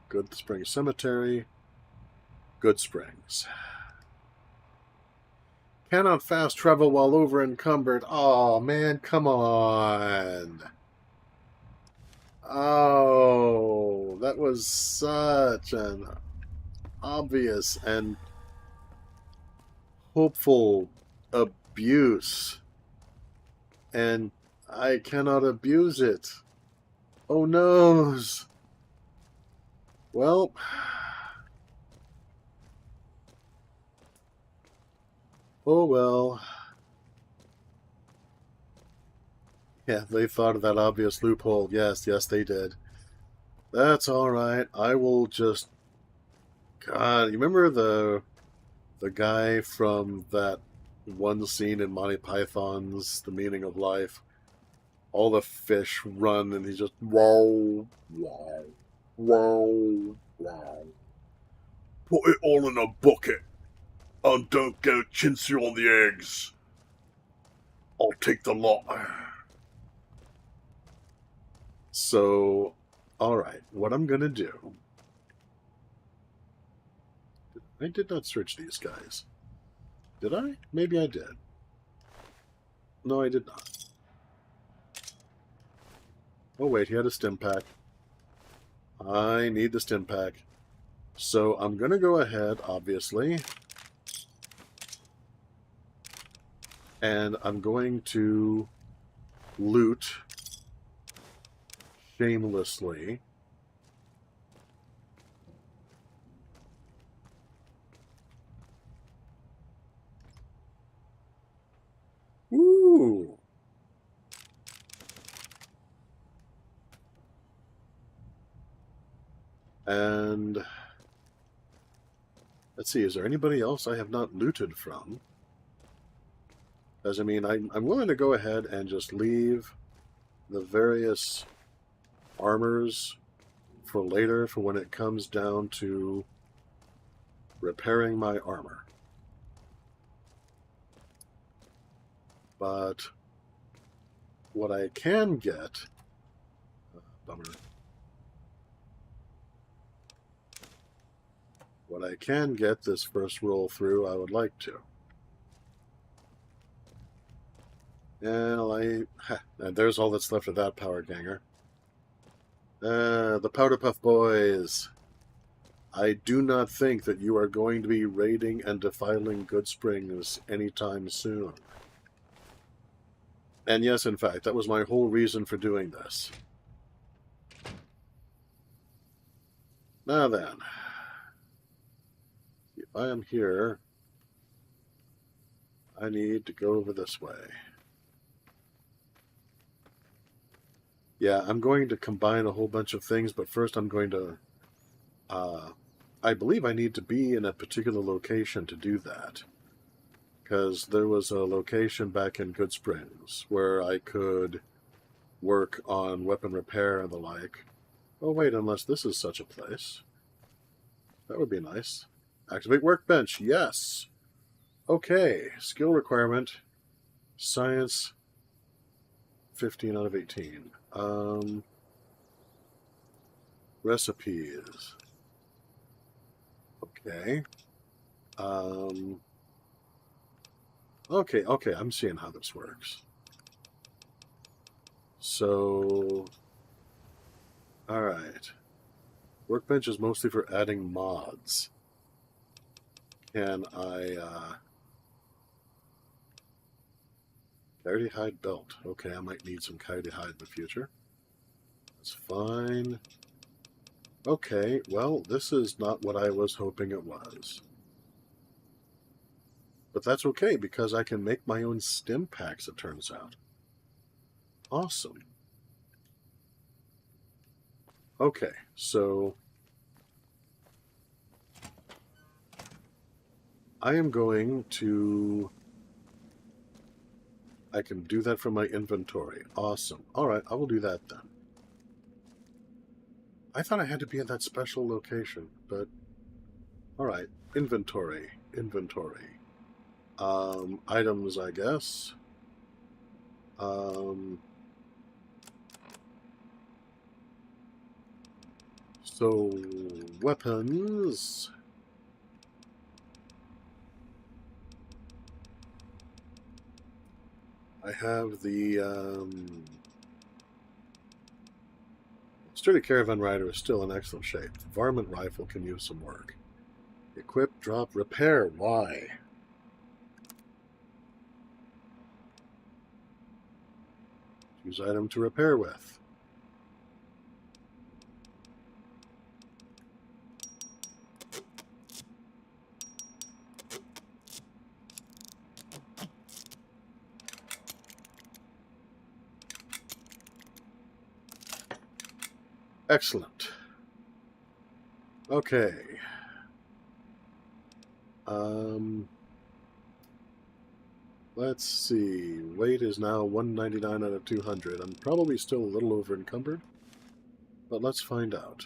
Good Springs Cemetery, Good Springs. Cannot fast travel while over encumbered. Oh man, come on. Oh, that was such an obvious and hopeful abuse. And I cannot abuse it. Oh noes. Well, oh well. Yeah, they thought of that obvious loophole. Yes, they did. That's all right. I will just... God, you remember the guy from that one scene in Monty Python's The Meaning of Life? All the fish run and he's just wow, wow, wow, wow. Put it all in a bucket and don't go chintzy on the eggs. I'll take the lot. So, alright, what I'm gonna do... I did not search these guys. Did I? Maybe I did. No, I did not. Oh wait, he had a stim pack. I need the stim pack. So I'm gonna go ahead, obviously. And I'm going to loot shamelessly. Ooh. And let's see, is there anybody else I have not looted from? Because, I mean, I'm willing to go ahead and just leave the various armors for later, for when it comes down to repairing my armor. But what I can get... bummer. What I can get this first roll through, I would like to. And and there's all that's left of that power ganger. The Powder Puff Boys. I do not think that you are going to be raiding and defiling Good Springs anytime soon. And yes, in fact, that was my whole reason for doing this. Now then, if I am here, I need to go over this way. Yeah, I'm going to combine a whole bunch of things, but first I'm going to... I believe I need to be in a particular location to do that. Because there was a location back in Good Springs where I could work on weapon repair and the like. Oh wait, unless this is such a place. That would be nice. Activate workbench, yes! Okay, skill requirement. Science, 15 out of 18. Recipes. Okay. Okay, I'm seeing how this works. So, alright. Workbench is mostly for adding mods. Can I, Coyote hide belt. Okay, I might need some coyote hide in the future. That's fine. Okay, well, this is not what I was hoping it was. But that's okay, because I can make my own stim packs, it turns out. Awesome. Okay, so I am going to... I can do that from my inventory. Awesome. Alright, I will do that then. I thought I had to be in that special location, but... Alright, inventory. Items, I guess. So, weapons. I have the sturdy caravan rider is still in excellent shape. Varmint rifle can use some work. Equip, drop, repair. Why? Choose item to repair with. Excellent. Okay. Let's see. Weight is now 199 out of 200. I'm probably still a little over encumbered, but let's find out.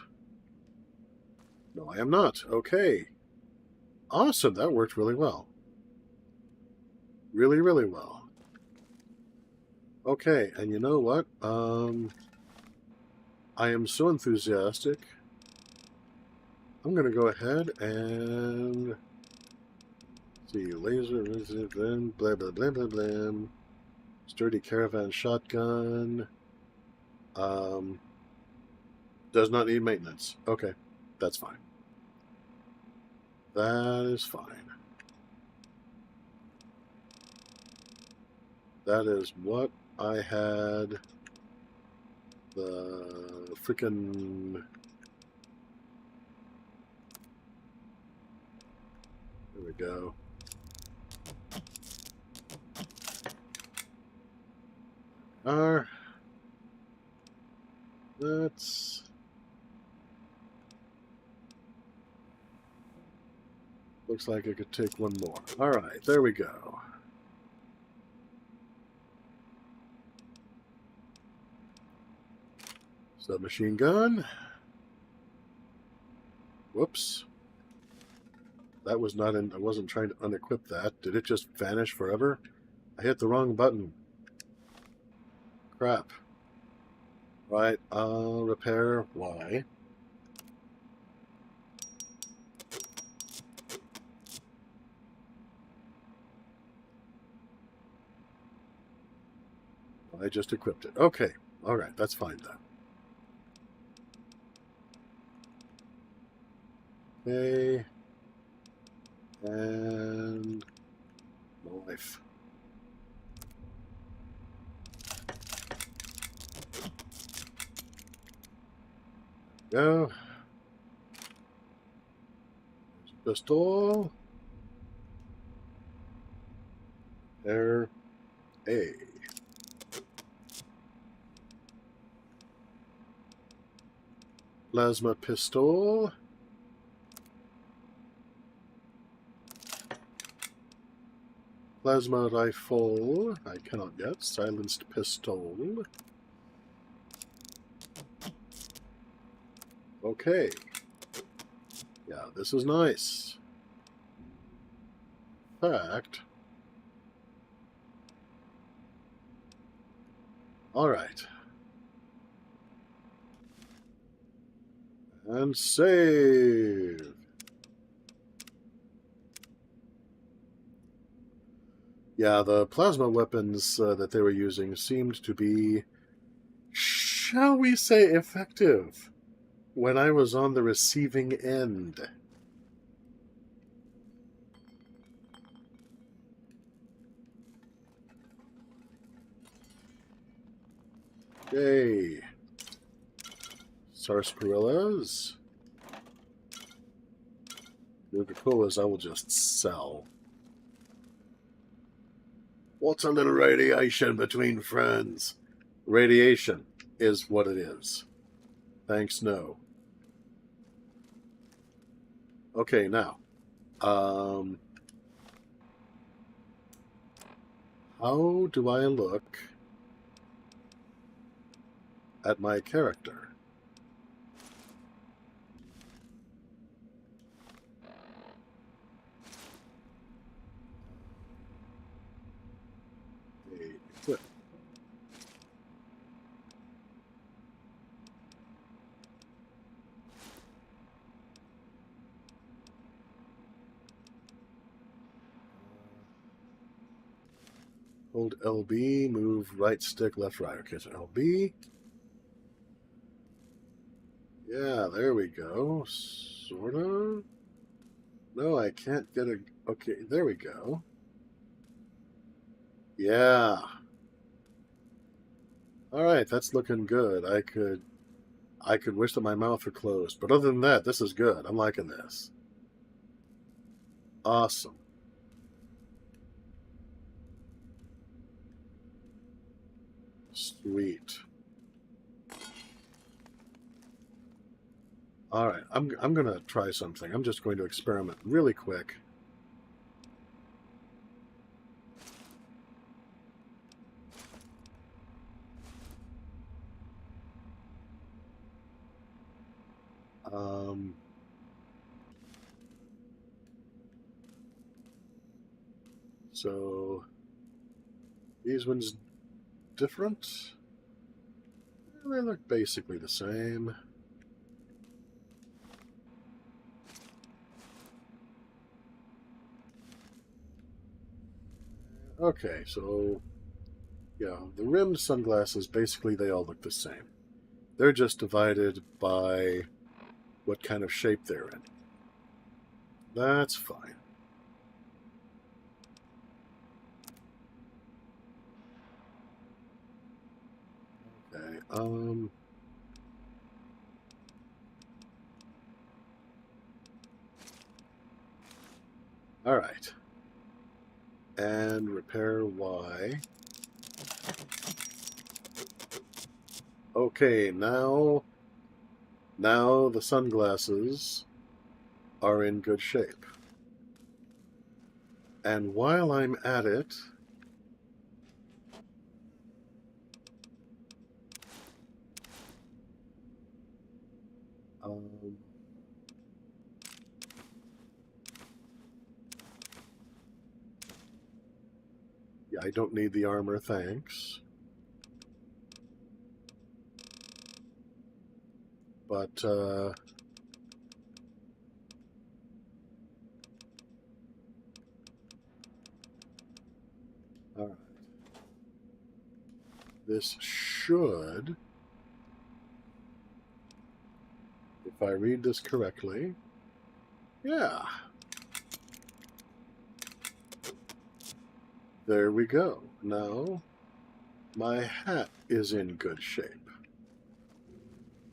No, I am not. Okay. Awesome. That worked really well. Really, really well. Okay, and you know what? I am so enthusiastic. I'm going to go ahead and see, laser, blah, blah, blah, blah, blah. Sturdy caravan shotgun. Does not need maintenance. Okay, that's fine. That is fine. That is what I had the frickin'... There we go. That's... Looks like I could take one more. Alright, there we go. Submachine gun. Whoops. That was not in... I wasn't trying to unequip that. Did it just vanish forever? I hit the wrong button. Crap. Right, repair. Why? I just equipped it. Okay. Alright, that's fine then. Okay. And knife. Go. Pistol. There. A. Plasma pistol. Plasma rifle. I cannot get. Silenced pistol. Okay. Yeah, this is nice. In fact. Alright. And save. Yeah, the plasma weapons that they were using seemed to be, shall we say, effective when I was on the receiving end. Yay. Sarsaparillas. Nuka-Colas I will just sell. What's a little radiation between friends? Radiation is what it is. Thanks, no. Okay, now. How do I look at my character? Equip. Hold LB, move right stick, left, right. Okay, so LB. Yeah, there we go. Sort of. No, I can't get a... Okay, there we go. Yeah. All right, that's looking good. I could wish that my mouth were closed. But other than that, this is good. I'm liking this. Awesome. Sweet. All right, I'm going to try something. I'm just going to experiment really quick. So these ones different. They look basically the same. Okay, so yeah, the rimmed sunglasses, basically they all look the same. They're just divided by what kind of shape they're in. That's fine. Okay, all right. And repair Y. Okay, now the sunglasses are in good shape. And while I'm at it, yeah, I don't need the armor, thanks. But, all right. This should, if I read this correctly, yeah. There we go. Now, my hat is in good shape,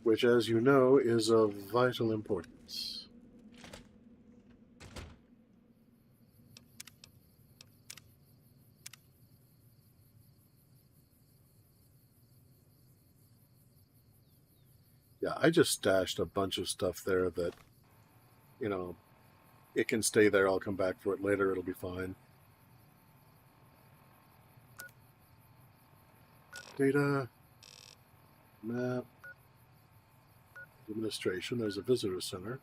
which, as you know, is of vital importance. Yeah, I just stashed a bunch of stuff there that, you know, it can stay there. I'll come back for it later. It'll be fine. Data, map, administration. There's a visitor center.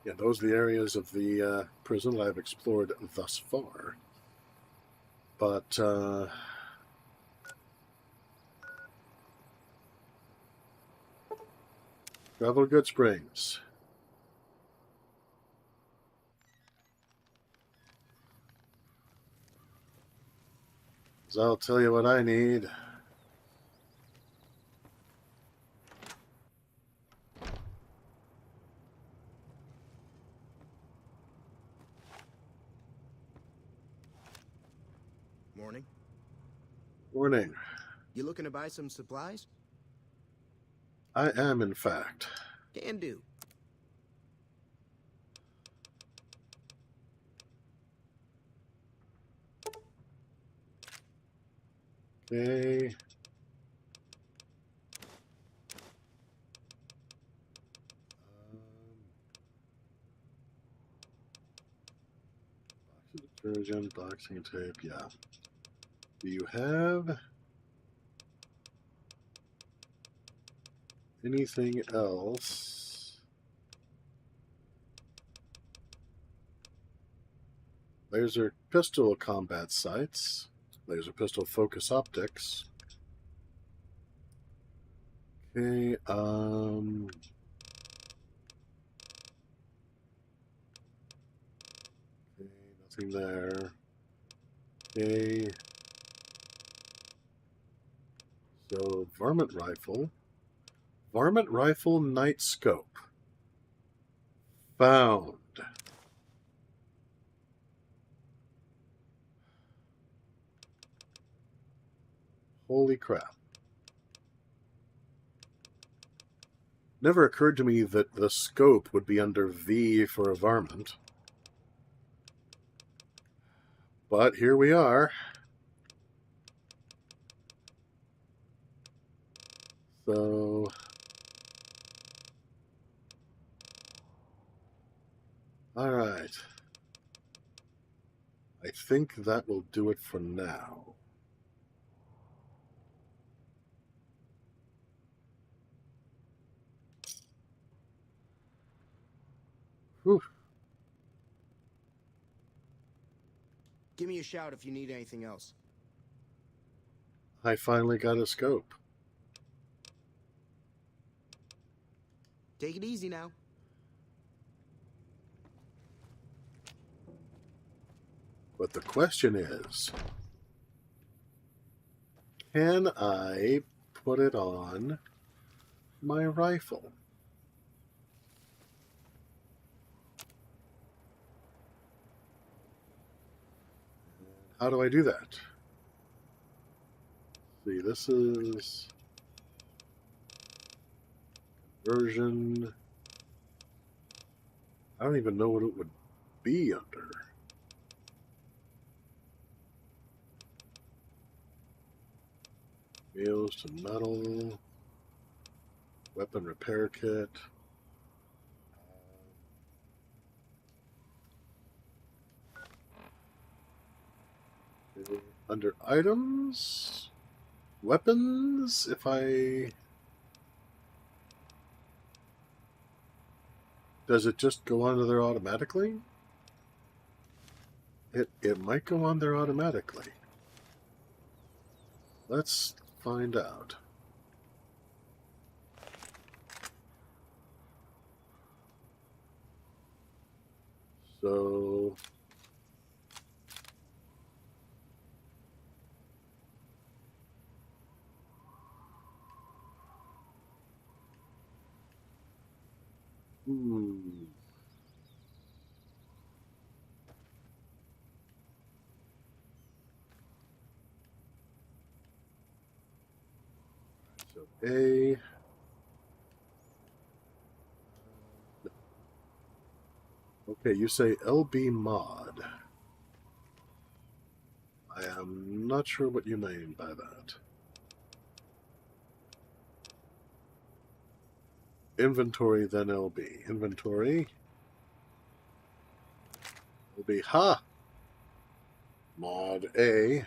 Yeah, those are the areas of the prison that I've explored thus far. But, Travel Good Springs. So I'll tell you what I need. Morning. Morning. You looking to buy some supplies? I am, in fact. Can do. Okay. Box of detergent, boxing tape, yeah. Do you have anything else? Laser pistol combat sights. Laser pistol focus optics. Okay, okay, nothing there. Okay. So, varmint rifle. Varmint rifle, night scope. Found. Holy crap. Never occurred to me that the scope would be under V for a varmint. But here we are. So... Alright. I think that will do it for now. Whew. Give me a shout if you need anything else. I finally got a scope. Take it easy now. But the question is, can I put it on my rifle? How do I do that? See, this is conversion. I don't even know what it would be under. Wheels to metal. Weapon repair kit. Under items, weapons, if I... Does it just go onto there automatically? It might go on there automatically. Let's find out. So... So A. Okay, you say LB mod. I am not sure what you mean by that. Inventory, then LB. Inventory. LB, ha! Mod A.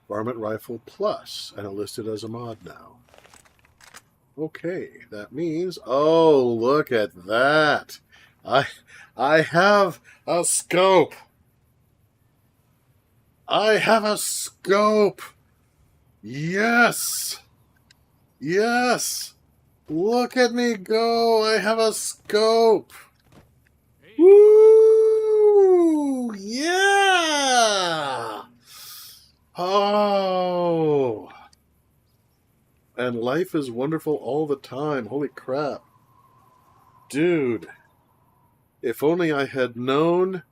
Varmint Rifle Plus, and it listed as a mod now. Okay, that means... Oh, look at that! I have a scope! I have a scope! Yes! Yes! Look at me go! I have a scope! Woo! Yeah! Oh! And life is wonderful all the time. Holy crap. Dude. If only I had known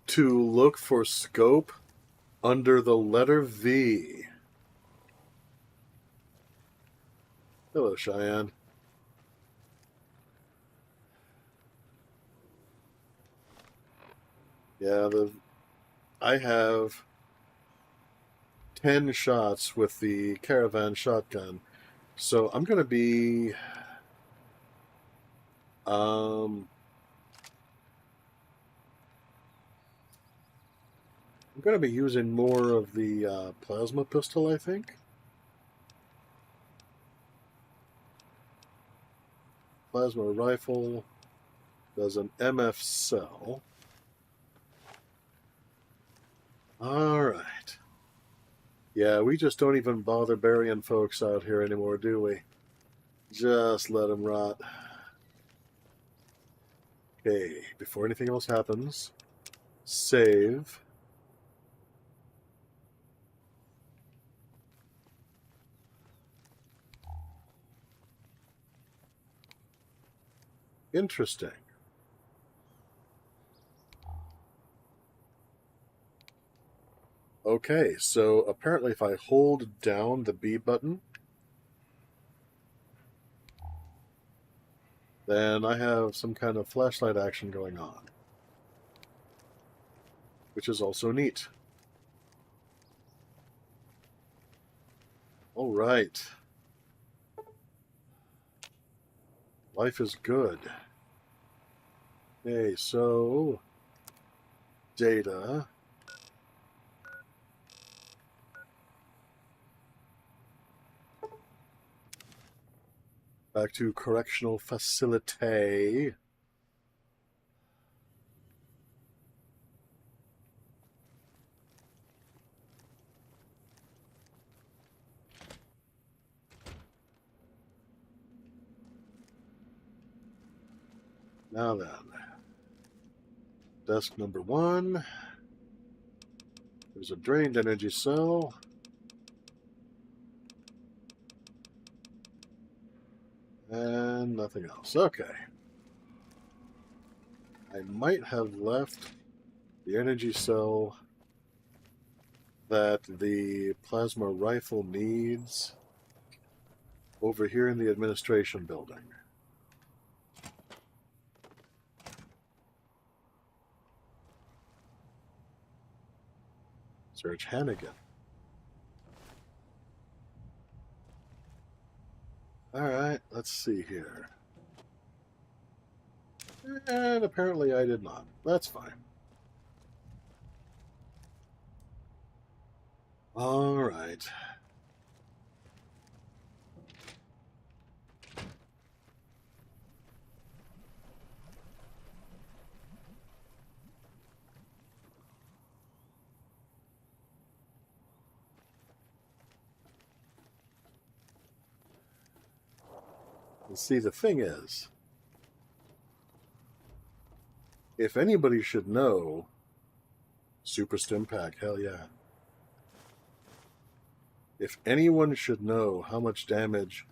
to look for scope under the letter V. Hello, Cheyenne. Yeah, I have 10 shots with the caravan shotgun. So I'm going to be I'm going to be using more of the plasma pistol, I think. Plasma rifle does an MF cell. All right. Yeah, we just don't even bother burying folks out here anymore, do we? Just let them rot. Okay, before anything else happens, save. Interesting. Okay, so apparently if I hold down the B button, then I have some kind of flashlight action going on, which is also neat. All right. Life is good. Okay, so data. Back to correctional facility. Now then, desk number 1. There's a drained energy cell. And nothing else. Okay. I might have left the energy cell that the plasma rifle needs over here in the administration building. Search Hannigan. Alright, let's see here. And apparently I did not. That's fine. Alright. And see, the thing is, if anybody should know, Super Stim Pack, hell yeah. If anyone should know how much damage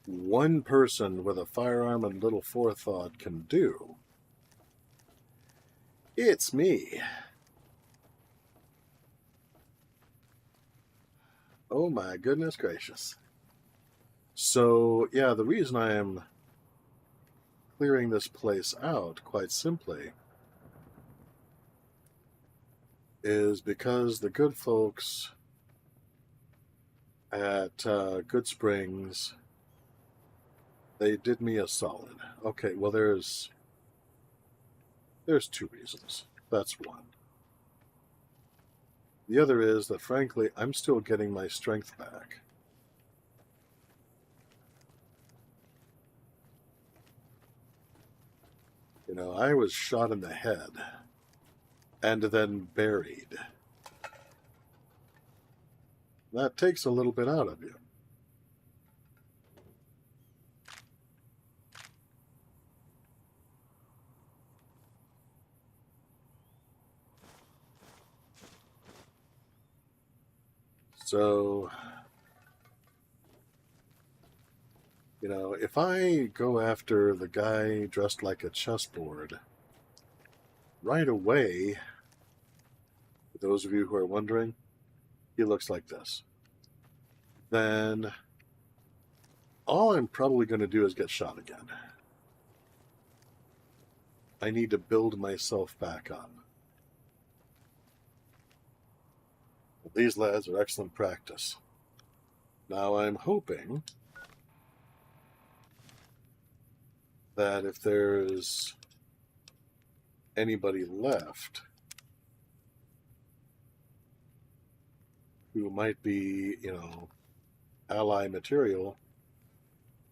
one person with a firearm and little forethought can do, it's me. Oh my goodness gracious. So, yeah, the reason I am clearing this place out, quite simply, is because the good folks at Good Springs, they did me a solid. Okay, well, there's 2 reasons. That's one. The other is that, frankly, I'm still getting my strength back. You know, I was shot in the head and then buried. That takes a little bit out of you. So, you know, if I go after the guy dressed like a chessboard, right away, For those of you who are wondering, he looks like this. Then all I'm probably going to do is get shot again. I need to build myself back up. These lads are excellent practice. Now I'm hoping that if there's anybody left who might be, ally material,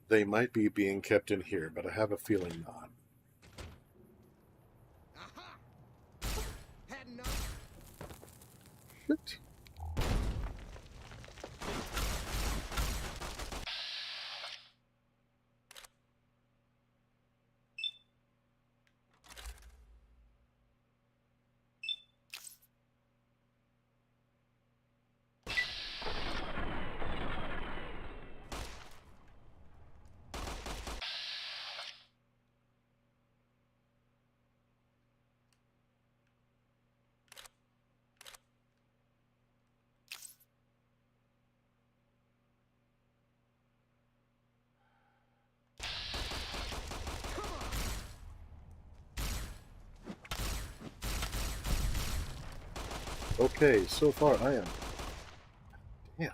they might be being kept in here, but I have a feeling not. Aha! Had enough. Shit. Okay, so far I am... Damn.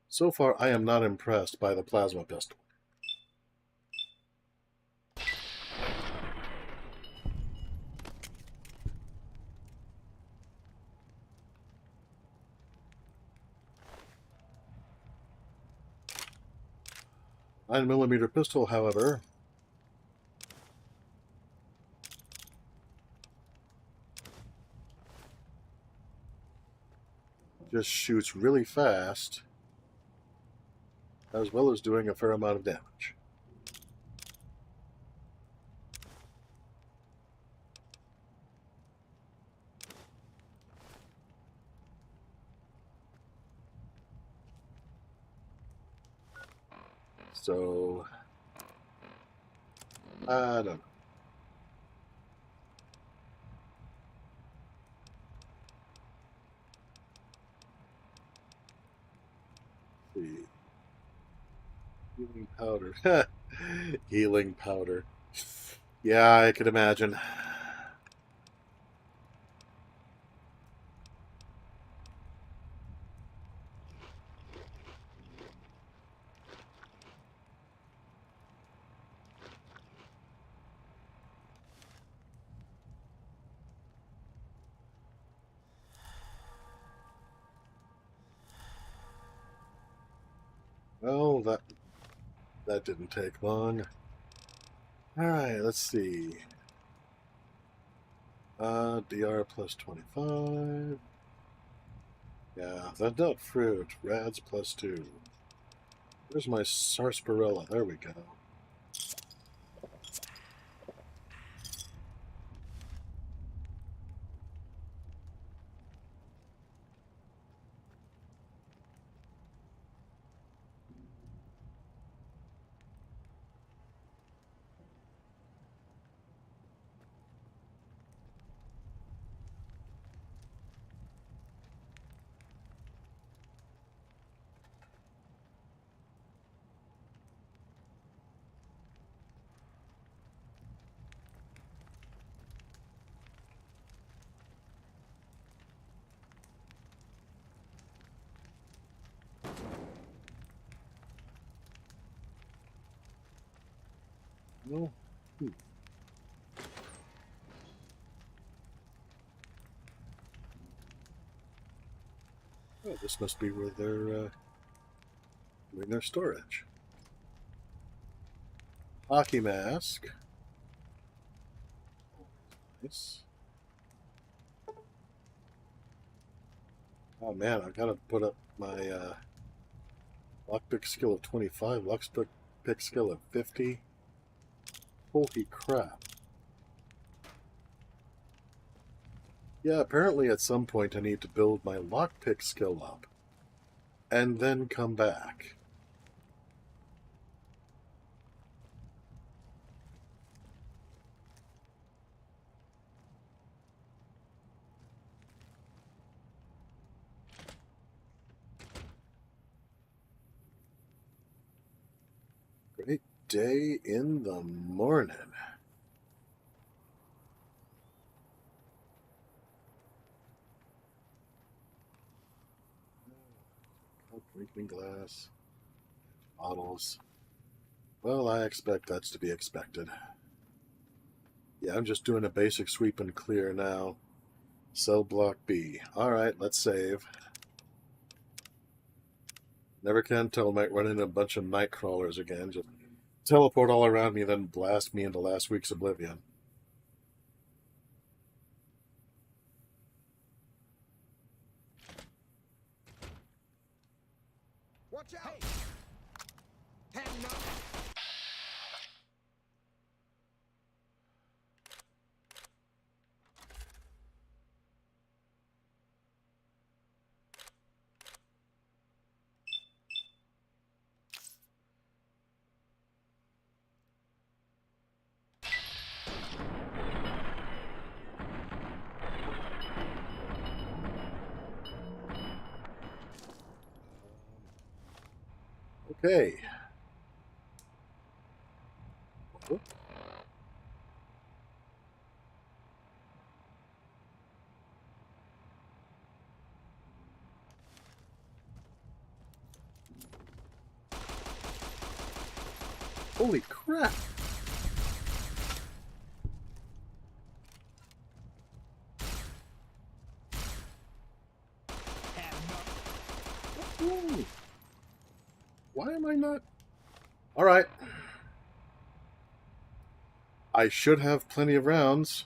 So far I am not impressed by the plasma pistol. A 9mm pistol, however, just shoots really fast, as well as doing a fair amount of damage. So, I don't know. Let's see. Healing powder. Healing powder. Yeah, I could imagine. Well, that didn't take long. Alright, let's see. DR plus 25. Yeah, that nut fruit. Rads plus 2. Where's my sarsaparilla? There we go. No. Oh, this must be where they're doing their storage. Hockey mask. Nice. Oh man, I've got to put up my lockpick skill of 25, lockpick skill of 50. Holy crap. Yeah, apparently at some point I need to build my lockpick skill up and then come back. day in the morning. Drinking glass, bottles. Well, I expect that's to be expected. Yeah, I'm just doing a basic sweep and clear now. Cell block B. Alright, let's save. Never can tell, might run into a bunch of night crawlers again. Just teleport all around me, then blast me into last week's oblivion. Watch out! Had enough? Okay. Holy crap! Ooh. Why am I not? Alright. I should have plenty of rounds.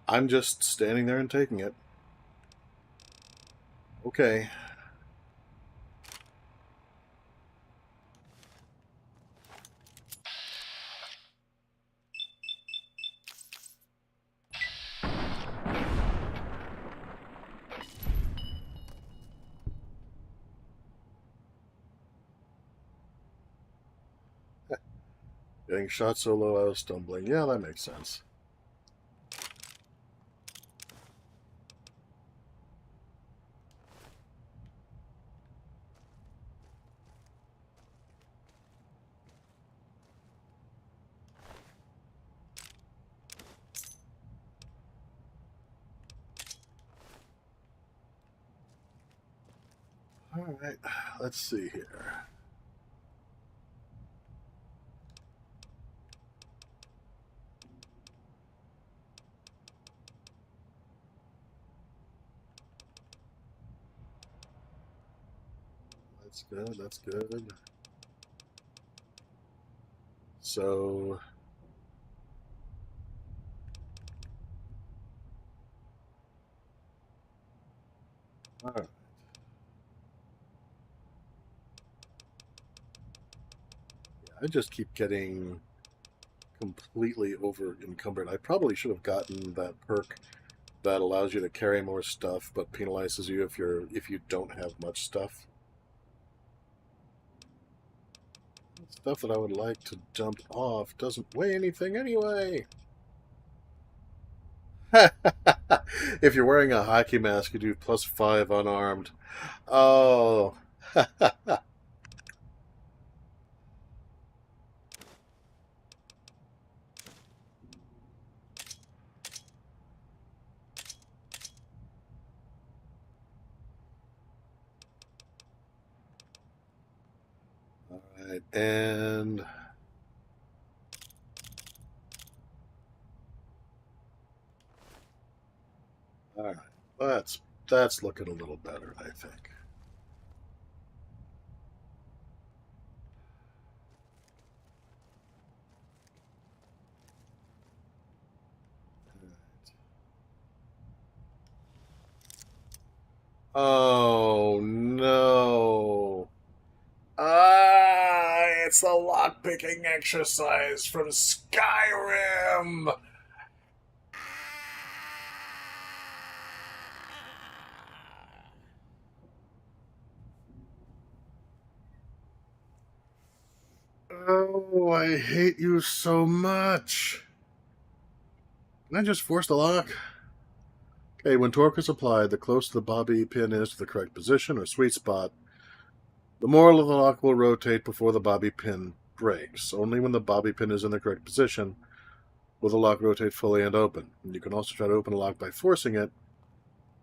I'm just standing there and taking it. Okay. Getting shot so low I was stumbling. Yeah, that makes sense. All right, let's see here. That's good, that's good. So... all right. I just keep getting completely over encumbered. I probably should have gotten that perk that allows you to carry more stuff but penalizes you if you don't have much stuff. Stuff that I would like to dump off doesn't weigh anything anyway. If you're wearing a hockey mask, you do +5 unarmed. Oh. Alright, and... alright, that's looking a little better, I think. Oh no. It's a lockpicking exercise from Skyrim! Oh, I hate you so much. Can I just force the lock? Okay, when torque is applied, the closer the bobby pin is to the correct position or sweet spot, the more the lock will rotate before the bobby pin breaks. Only when the bobby pin is in the correct position will the lock rotate fully and open. And you can also try to open a lock by forcing it,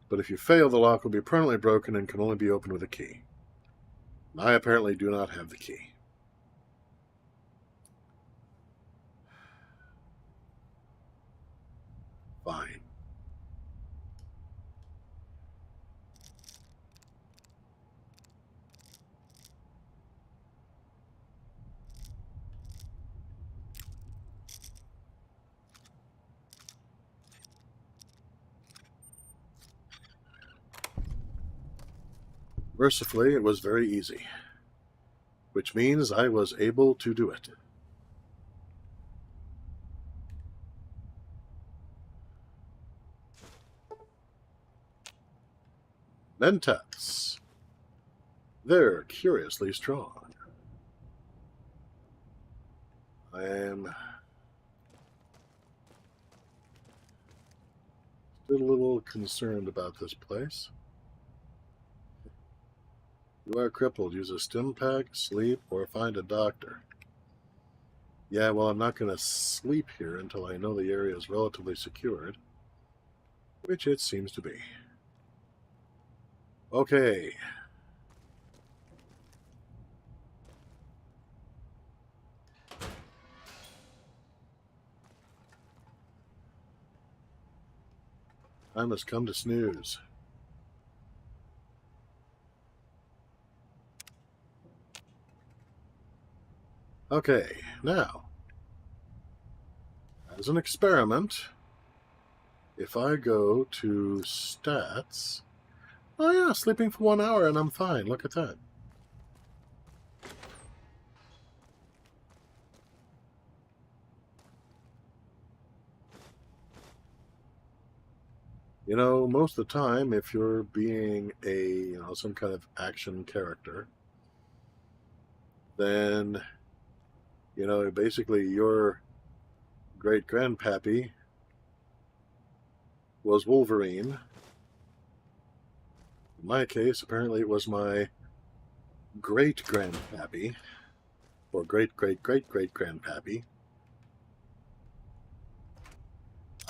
but if you fail, the lock will be permanently broken and can only be opened with a key. I apparently do not have the key. Fine. Mercifully, it was very easy, which means I was able to do it. Mentats. They're curiously strong. I am still a little concerned about this place. You are crippled. Use a stim pack, sleep, or find a doctor. Yeah, well, I'm not going to sleep here until I know the area is relatively secured, which it seems to be. Okay. I must come to snooze. Okay, now, as an experiment, if I go to stats, oh yeah, sleeping for 1 hour and I'm fine. Look at that. You know, most of the time, if you're being a, some kind of action character, then, basically your great-grandpappy was Wolverine. In my case, apparently it was my great-grandpappy, or great-great-great-great-grandpappy.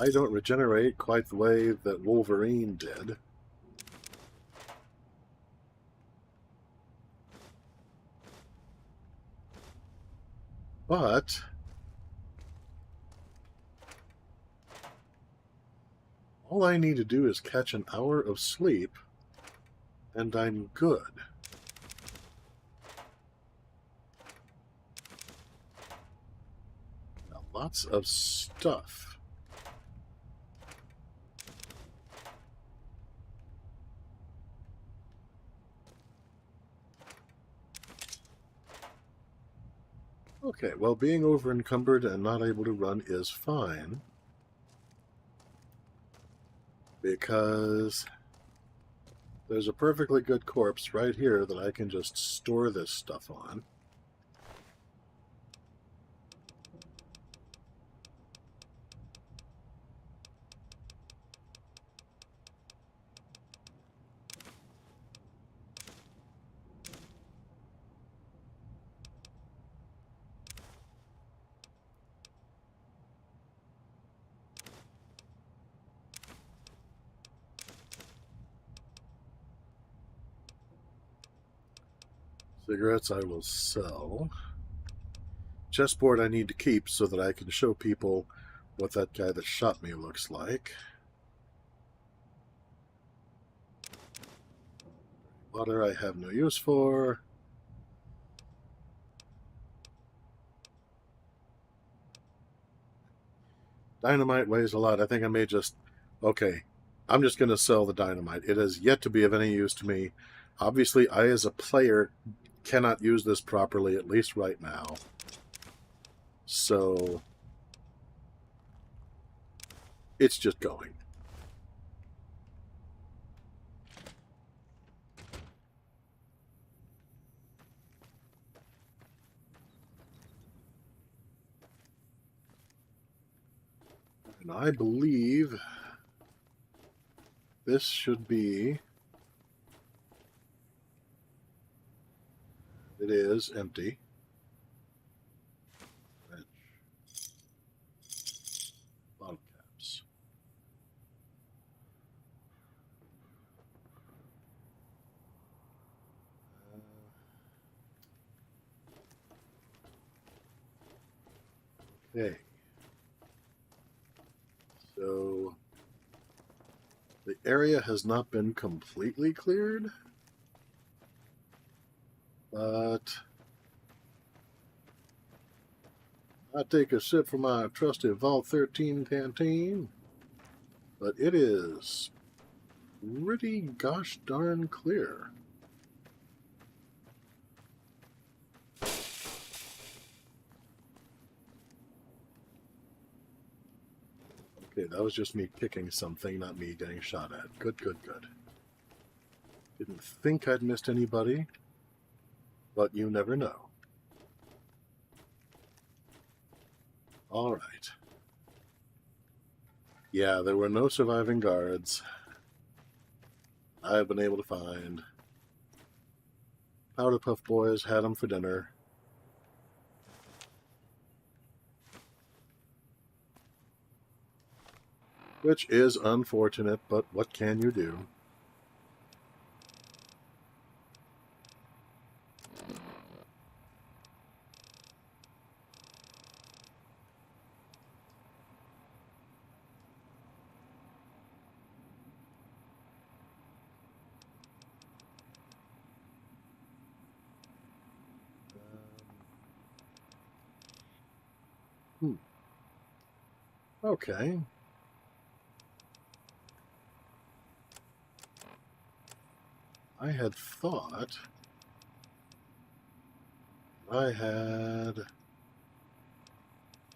I don't regenerate quite the way that Wolverine did. But all I need to do is catch an hour of sleep, and I'm good. Now, lots of stuff. Okay, well, being over-encumbered and not able to run is fine, because there's a perfectly good corpse right here that I can just store this stuff on. Cigarettes I will sell. Chessboard I need to keep so that I can show people what that guy that shot me looks like. Water I have no use for. Dynamite weighs a lot. I think I may just... Okay, I'm just going to sell the dynamite. It has yet to be of any use to me. Obviously, I as a player cannot use this properly, at least right now. So, it's just going. And I believe this should be... It is empty. Okay. So the area has not been completely cleared, but I take a sip from my trusty Vault 13 canteen, but it is pretty gosh darn clear. Okay, that was just me picking something, not me getting shot at. Good, good, good. Didn't think I'd missed anybody, but you never know. All right. Yeah, there were no surviving guards I've been able to find. Powder Puff Boys had them for dinner. Which is unfortunate, but what can you do? Okay. I had thought I had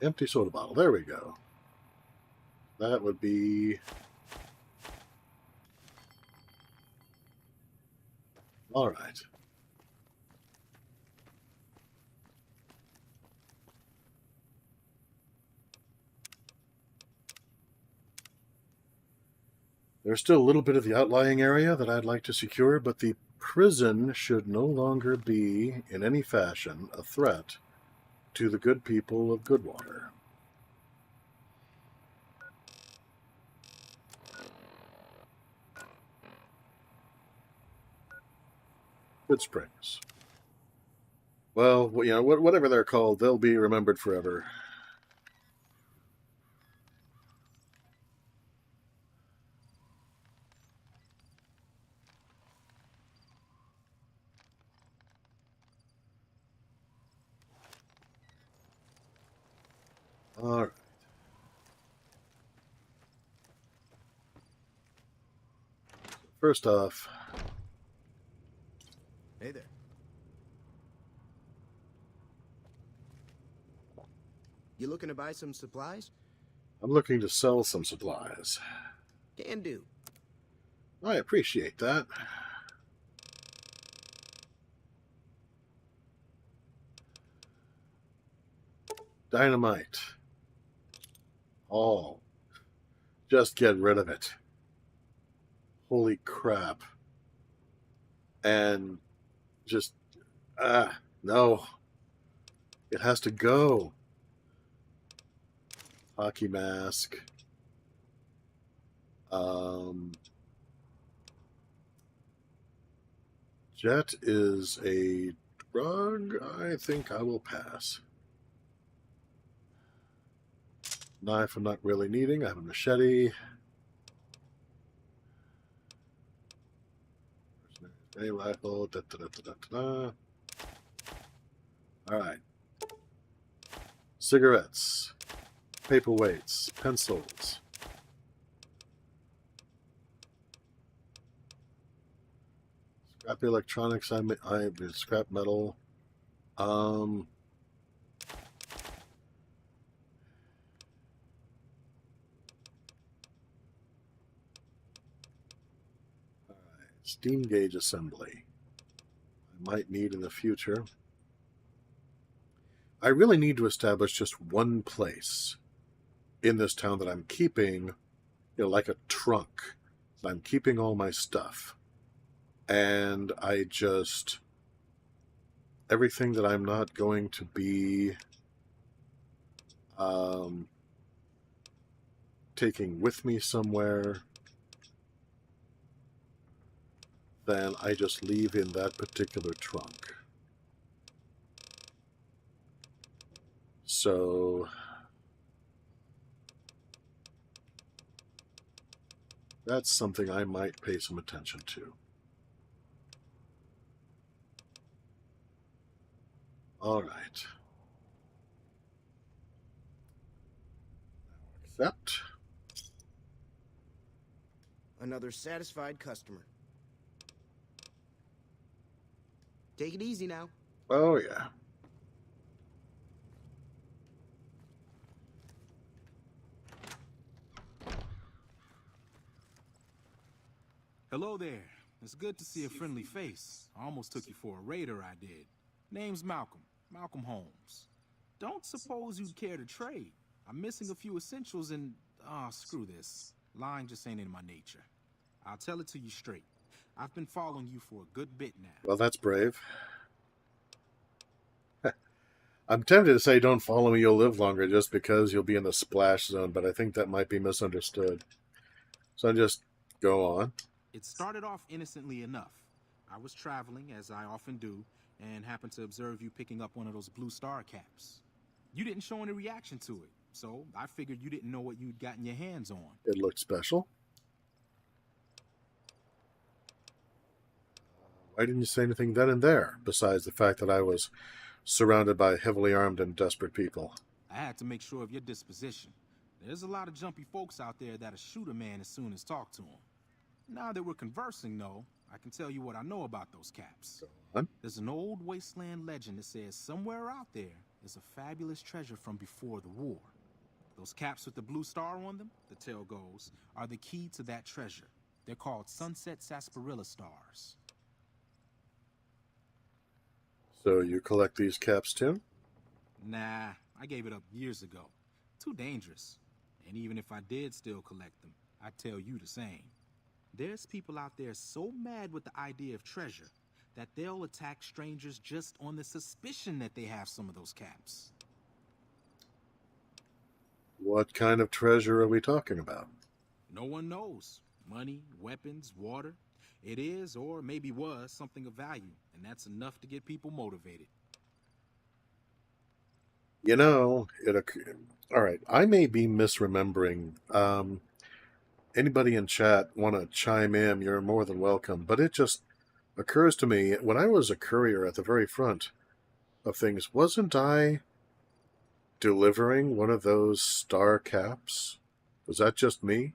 empty soda bottle. There we go. That would be all right. There's still a little bit of the outlying area that I'd like to secure, but the prison should no longer be, in any fashion, a threat to the good people of Goodwater. Good Springs. Well, you know, whatever they're called, they'll be remembered forever. All right. First off, Hey there. You looking to buy some supplies? I'm looking to sell some supplies. Can do. I appreciate that. Dynamite. All. Just get rid of it. Holy crap. And just, no. It has to go. Hockey mask. Jet is a drug. I think I will pass. Knife I'm not really needing. I have a machete. A rifle. Da, da, da, da, da, da. All right. Cigarettes, paperweights, pencils. Scrap electronics. I scrap metal. Steam gauge assembly. I might need in the future. I really need to establish just one place in this town that I'm keeping, you know, like a trunk. I'm keeping all my stuff. And I just, everything that I'm not going to be taking with me somewhere, then I just leave in that particular trunk. So That's something I might pay some attention to. All right. Accept. Another satisfied customer. Take it easy now. Oh, yeah. Hello there. It's good to see a friendly face. I almost took you for a raider, I did. Name's Malcolm. Malcolm Holmes. Don't suppose you'd care to trade. I'm missing a few essentials and... screw this. Lying just ain't in my nature. I'll tell it to you straight. I've been following you for a good bit now. Well, that's brave. I'm tempted to say don't follow me, you'll live longer, just because you'll be in the splash zone, but I think that might be misunderstood. So I just go on. It started off innocently enough. I was traveling, as I often do, and happened to observe you picking up one of those blue star caps. You didn't show any reaction to it, so I figured you didn't know what you'd gotten your hands on. It looked special. Why didn't you say anything then and there, besides the fact that I was surrounded by heavily armed and desperate people? I had to make sure of your disposition. There's a lot of jumpy folks out there that'll shoot a man as soon as talk to him. Now that we're conversing, though, I can tell you what I know about those caps. There's an old wasteland legend that says somewhere out there is a fabulous treasure from before the war. Those caps with the blue star on them, the tale goes, are the key to that treasure. They're called sunset sarsaparilla stars. So you collect these caps too? Nah, I gave it up years ago. Too dangerous. And even if I did still collect them, I'd tell you the same. There's people out there so mad with the idea of treasure that they'll attack strangers just on the suspicion that they have some of those caps. What kind of treasure are we talking about? No one knows. Money, weapons, water. It is, or maybe was, something of value, and that's enough to get people motivated. You know, all right, I may be misremembering. Anybody in chat want to chime in, you're more than welcome. But it just occurs to me, when I was a courier at the very front of things, wasn't I delivering one of those star caps? Was that just me?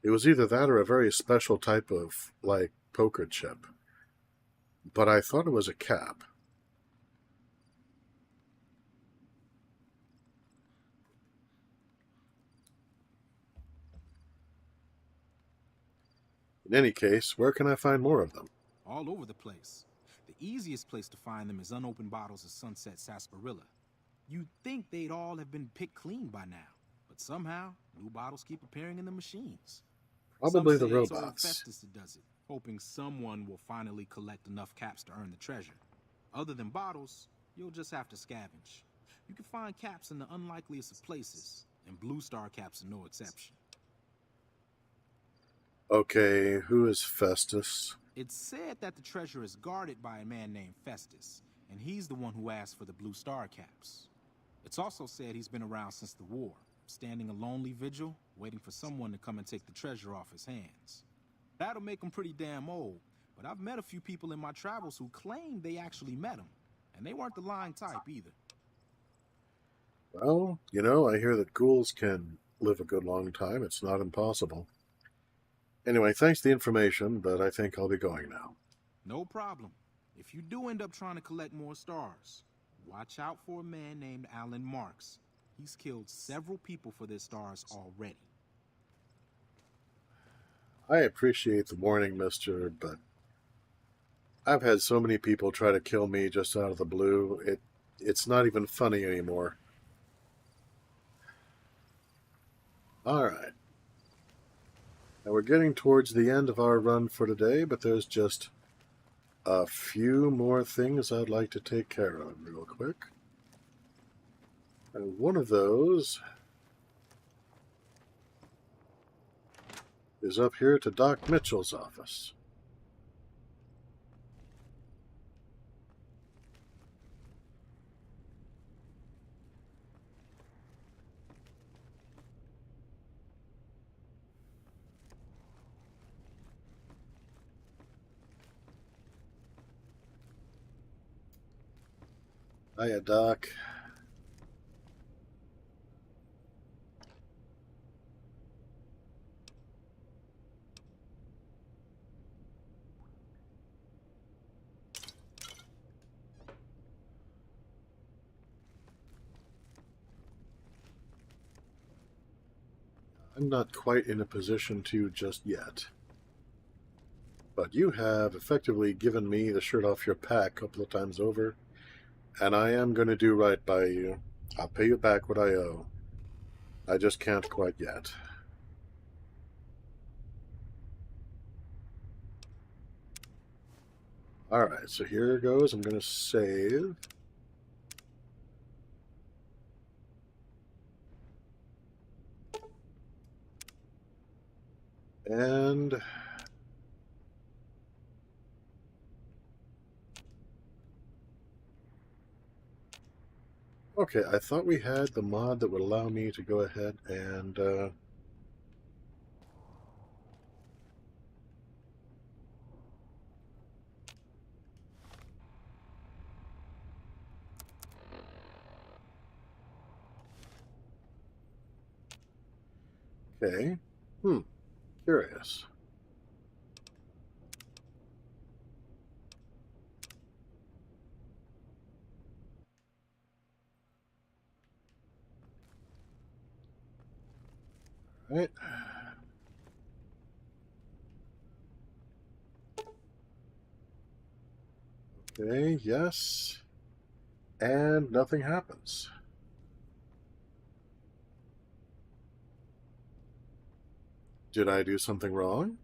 It was either that or a very special type of, like, poker chip. But I thought it was a cap. In any case, where can I find more of them? All over the place. The easiest place to find them is unopened bottles of sunset sarsaparilla. You'd think they'd all have been picked clean by now, but somehow new bottles keep appearing in the machines. Probably Some the say it's old robots. Festus that does it, hoping someone will finally collect enough caps to earn the treasure. Other than bottles, you'll just have to scavenge. You can find caps in the unlikeliest of places, and blue star caps are no exception. Okay, who is Festus? It's said that the treasure is guarded by a man named Festus, and he's the one who asked for the blue star caps. It's also said he's been around since the war, standing a lonely vigil, waiting for someone to come and take the treasure off his hands. That'll make him pretty damn old, but I've met a few people in my travels who claim they actually met him, and they weren't the lying type either. Well, you know, I hear that ghouls can live a good long time. It's not impossible. Anyway, thanks for the information, but I think I'll be going now. No problem. If you do end up trying to collect more stars, watch out for a man named Alan Marks. He's killed several people for their stars already. I appreciate the warning, mister, but I've had so many people try to kill me just out of the blue. It's not even funny anymore. All right. Now we're getting towards the end of our run for today, but there's just a few more things I'd like to take care of real quick. And one of those is up here to Doc Mitchell's office. Hiya, Doc. I'm not quite in a position to just yet. But you have effectively given me the shirt off your back a couple of times over, and I am going to do right by you. I'll pay you back what I owe. I just can't quite yet. Alright, so here goes. I'm going to save. And okay, I thought we had the mod that would allow me to go ahead and okay. Curious. Right. Okay, yes. And nothing happens. Did I do something wrong?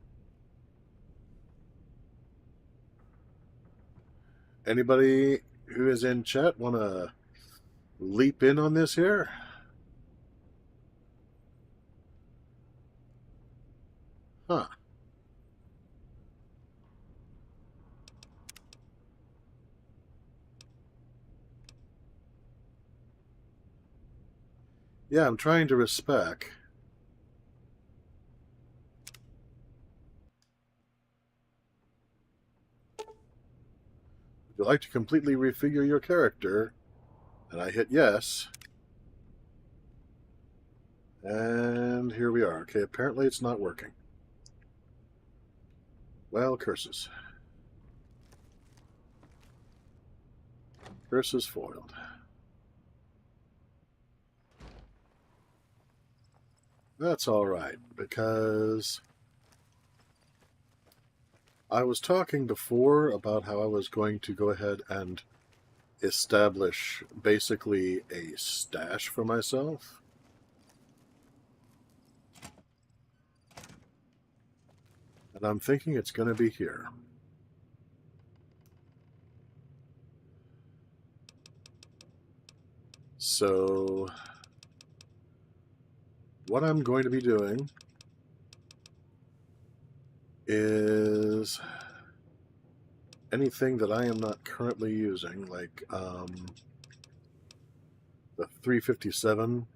Anybody who is in chat want to leap in on this here? Huh. Yeah, I'm trying to respec. Would you like to completely refigure your character? And I hit yes. And here we are. Okay, apparently it's not working. Well, curses. Curses foiled. That's all right, because I was talking before about how I was going to go ahead and establish basically a stash for myself. And I'm thinking it's going to be here. So what I'm going to be doing is anything that I am not currently using, like the 357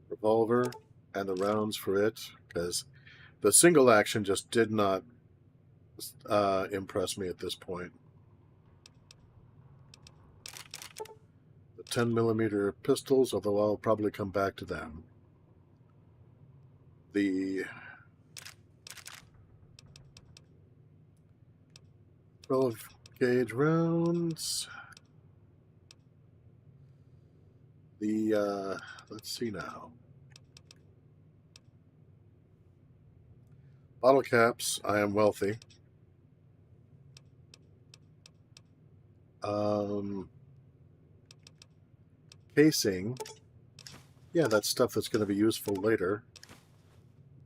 revolver and the rounds for it, because the single action just did not impress me at this point. The 10mm pistols, although I'll probably come back to them. The 12-gauge rounds. The, let's see now. Bottle caps, I am wealthy. Casing, yeah, that's stuff that's going to be useful later.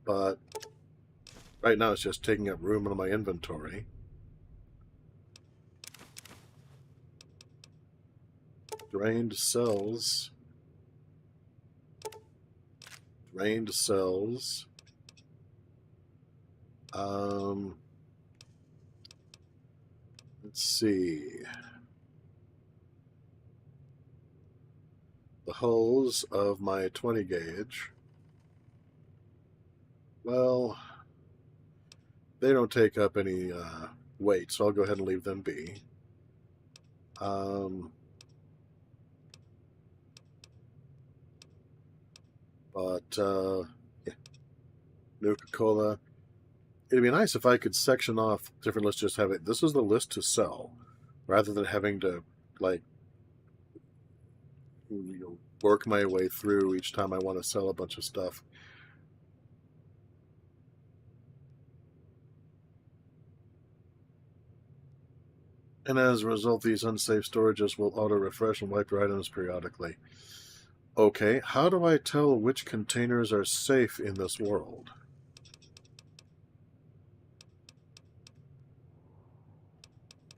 But right now it's just taking up room in my inventory. Drained cells. Drained cells. Let's see. The hulls of my 20 gauge. Well, they don't take up any weight, so I'll go ahead and leave them be. But, yeah. Nuka-Cola. It'd be nice if I could section off different lists, just have it, this is the list to sell, rather than having to, like, work my way through each time I want to sell a bunch of stuff. And as a result, these unsafe storages will auto-refresh and wipe your items periodically. Okay, how do I tell which containers are safe in this world?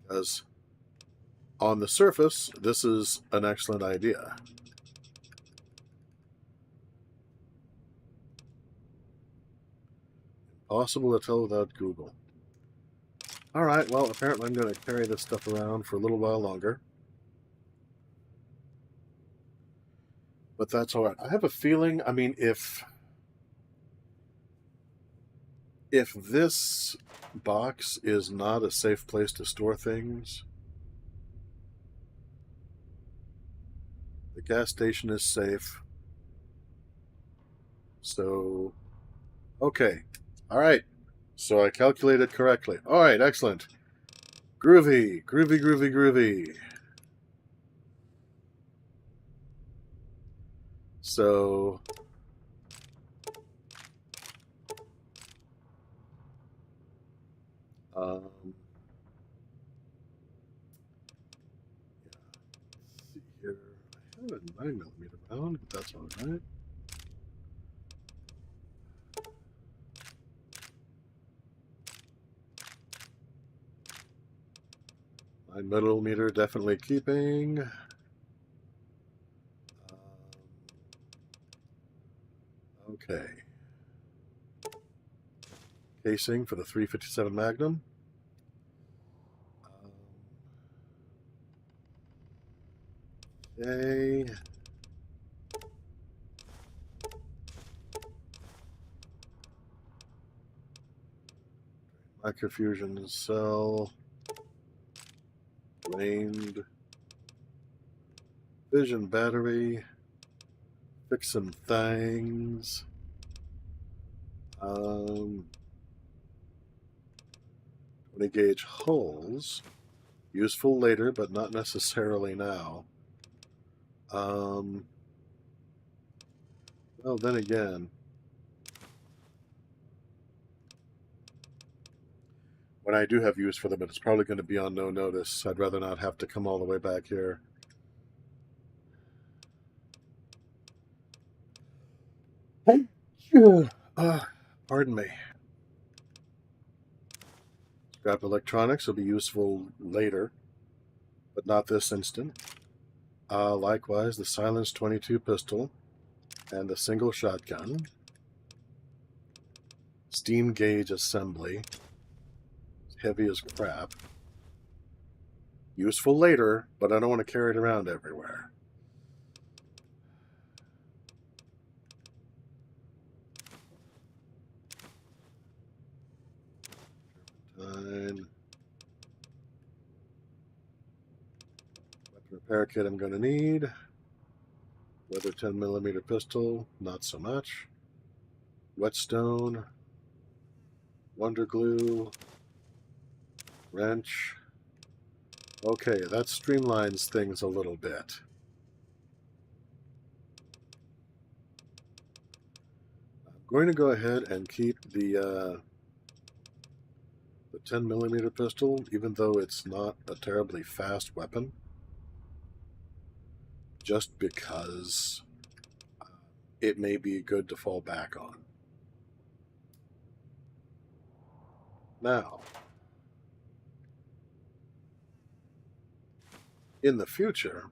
Because on the surface, this is an excellent idea. Impossible to tell without Google. Alright, well, apparently I'm going to carry this stuff around for a little while longer. But that's alright. I have a feeling, I mean, if this box is not a safe place to store things, the gas station is safe. So, okay. Alright. So I calculated correctly. Alright, excellent. Groovy, groovy, groovy, groovy. So, yeah. Let's see here. I have a 9mm round, but that's alright. Millimeter definitely keeping. Okay. Casing for the 357 Magnum. Okay. Microfusion cell. Blamed. Vision battery. Fixing things. 20 gauge holes. Useful later, but not necessarily now. Well, then again, when I do have use for them, it's probably going to be on no notice. I'd rather not have to come all the way back here. Pardon me. Scrap electronics will be useful later, but not this instant. Likewise, the silenced 22 pistol and the single shotgun. Steam gauge assembly. Heavy as crap. Useful later, but I don't want to carry it around everywhere. Weapon repair kit I'm going to need. Weather 10mm pistol, not so much. Whetstone. Wonder glue. Wrench. Okay, that streamlines things a little bit. I'm going to go ahead and keep the 10mm pistol, even though it's not a terribly fast weapon, just because it may be good to fall back on. Now, in the future,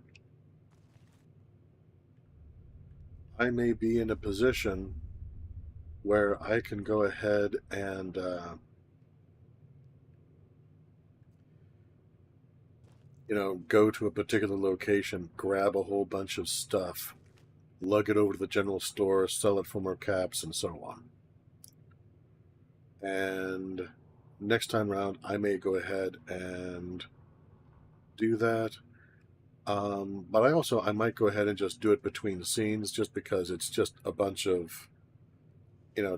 I may be in a position where I can go ahead and go to a particular location, grab a whole bunch of stuff, lug it over to the general store, sell it for more caps, and so on. And next time around, I may go ahead and do that. But I might go ahead and just do it between scenes, just because it's just a bunch of,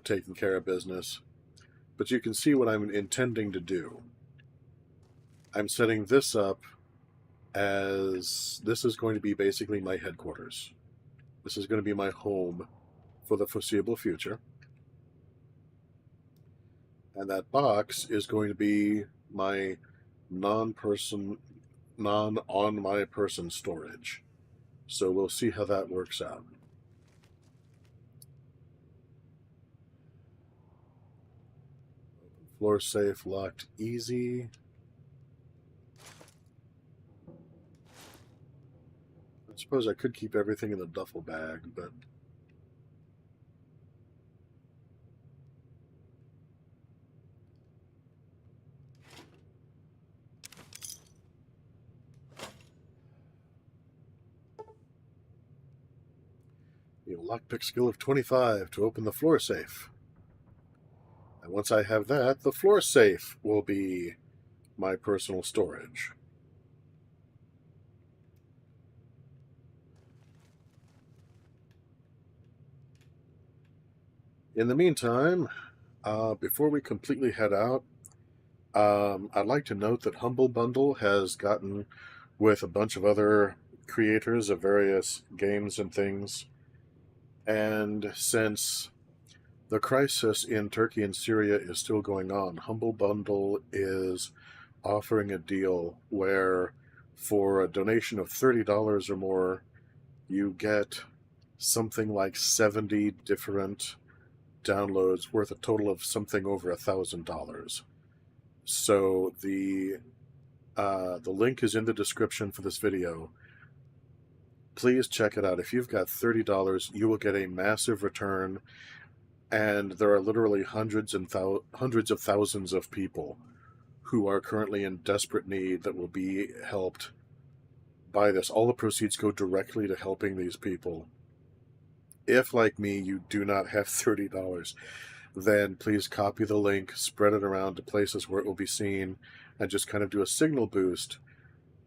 taking care of business. But you can see what I'm intending to do. I'm setting this up as this is going to be basically my headquarters. This is going to be my home for the foreseeable future. And that box is going to be my non-on-my-person storage. So we'll see how that works out. Floor safe locked easy. I suppose I could keep everything in the duffel bag, but a lockpick skill of 25 to open the floor safe. And once I have that, the floor safe will be my personal storage. In the meantime, before we completely head out, I'd like to note that Humblebundle has gotten with a bunch of other creators of various games and things. And since the crisis in Turkey and Syria is still going on, Humblebundle is offering a deal where for a donation of $30 or more, you get something like 70 different downloads worth a total of something over $1,000. So the link is in the description for this video. Please check it out. If you've got $30, you will get a massive return, and there are literally hundreds of thousands of people who are currently in desperate need that will be helped by this. All the proceeds go directly to helping these people. If, like me, you do not have $30, then please copy the link, spread it around to places where it will be seen, and just kind of do a signal boost.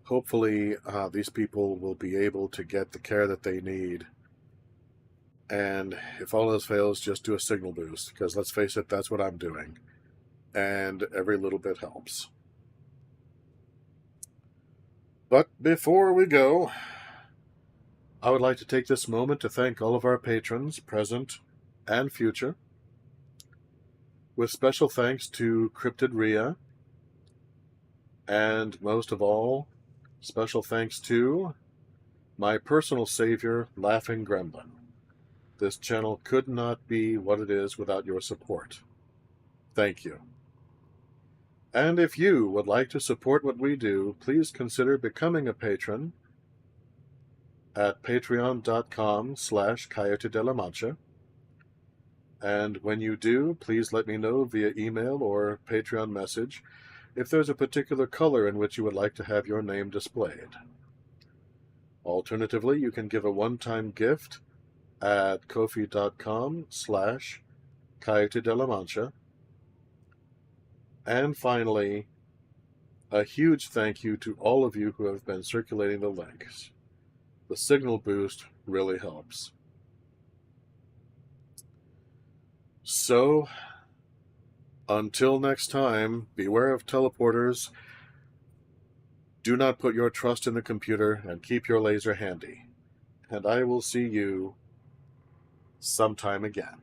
Hopefully, these people will be able to get the care that they need. And if all else fails, just do a signal boost, because let's face it, that's what I'm doing. And every little bit helps. But before we go, I would like to take this moment to thank all of our patrons, present and future, with special thanks to Cryptid Rhea, and most of all, special thanks to my personal savior, Laughing Gremlin. This channel could not be what it is without your support. Thank you. And if you would like to support what we do, please consider becoming a patron at patreon.com/Coyote de la Mancha. And when you do, please let me know via email or Patreon message if there's a particular color in which you would like to have your name displayed. Alternatively, you can give a one-time gift at ko-fi.com/Coyote de la Mancha. And finally, a huge thank you to all of you who have been circulating the links. The signal boost really helps. So, until next time, beware of teleporters. Do not put your trust in the computer, and keep your laser handy. And I will see you sometime again.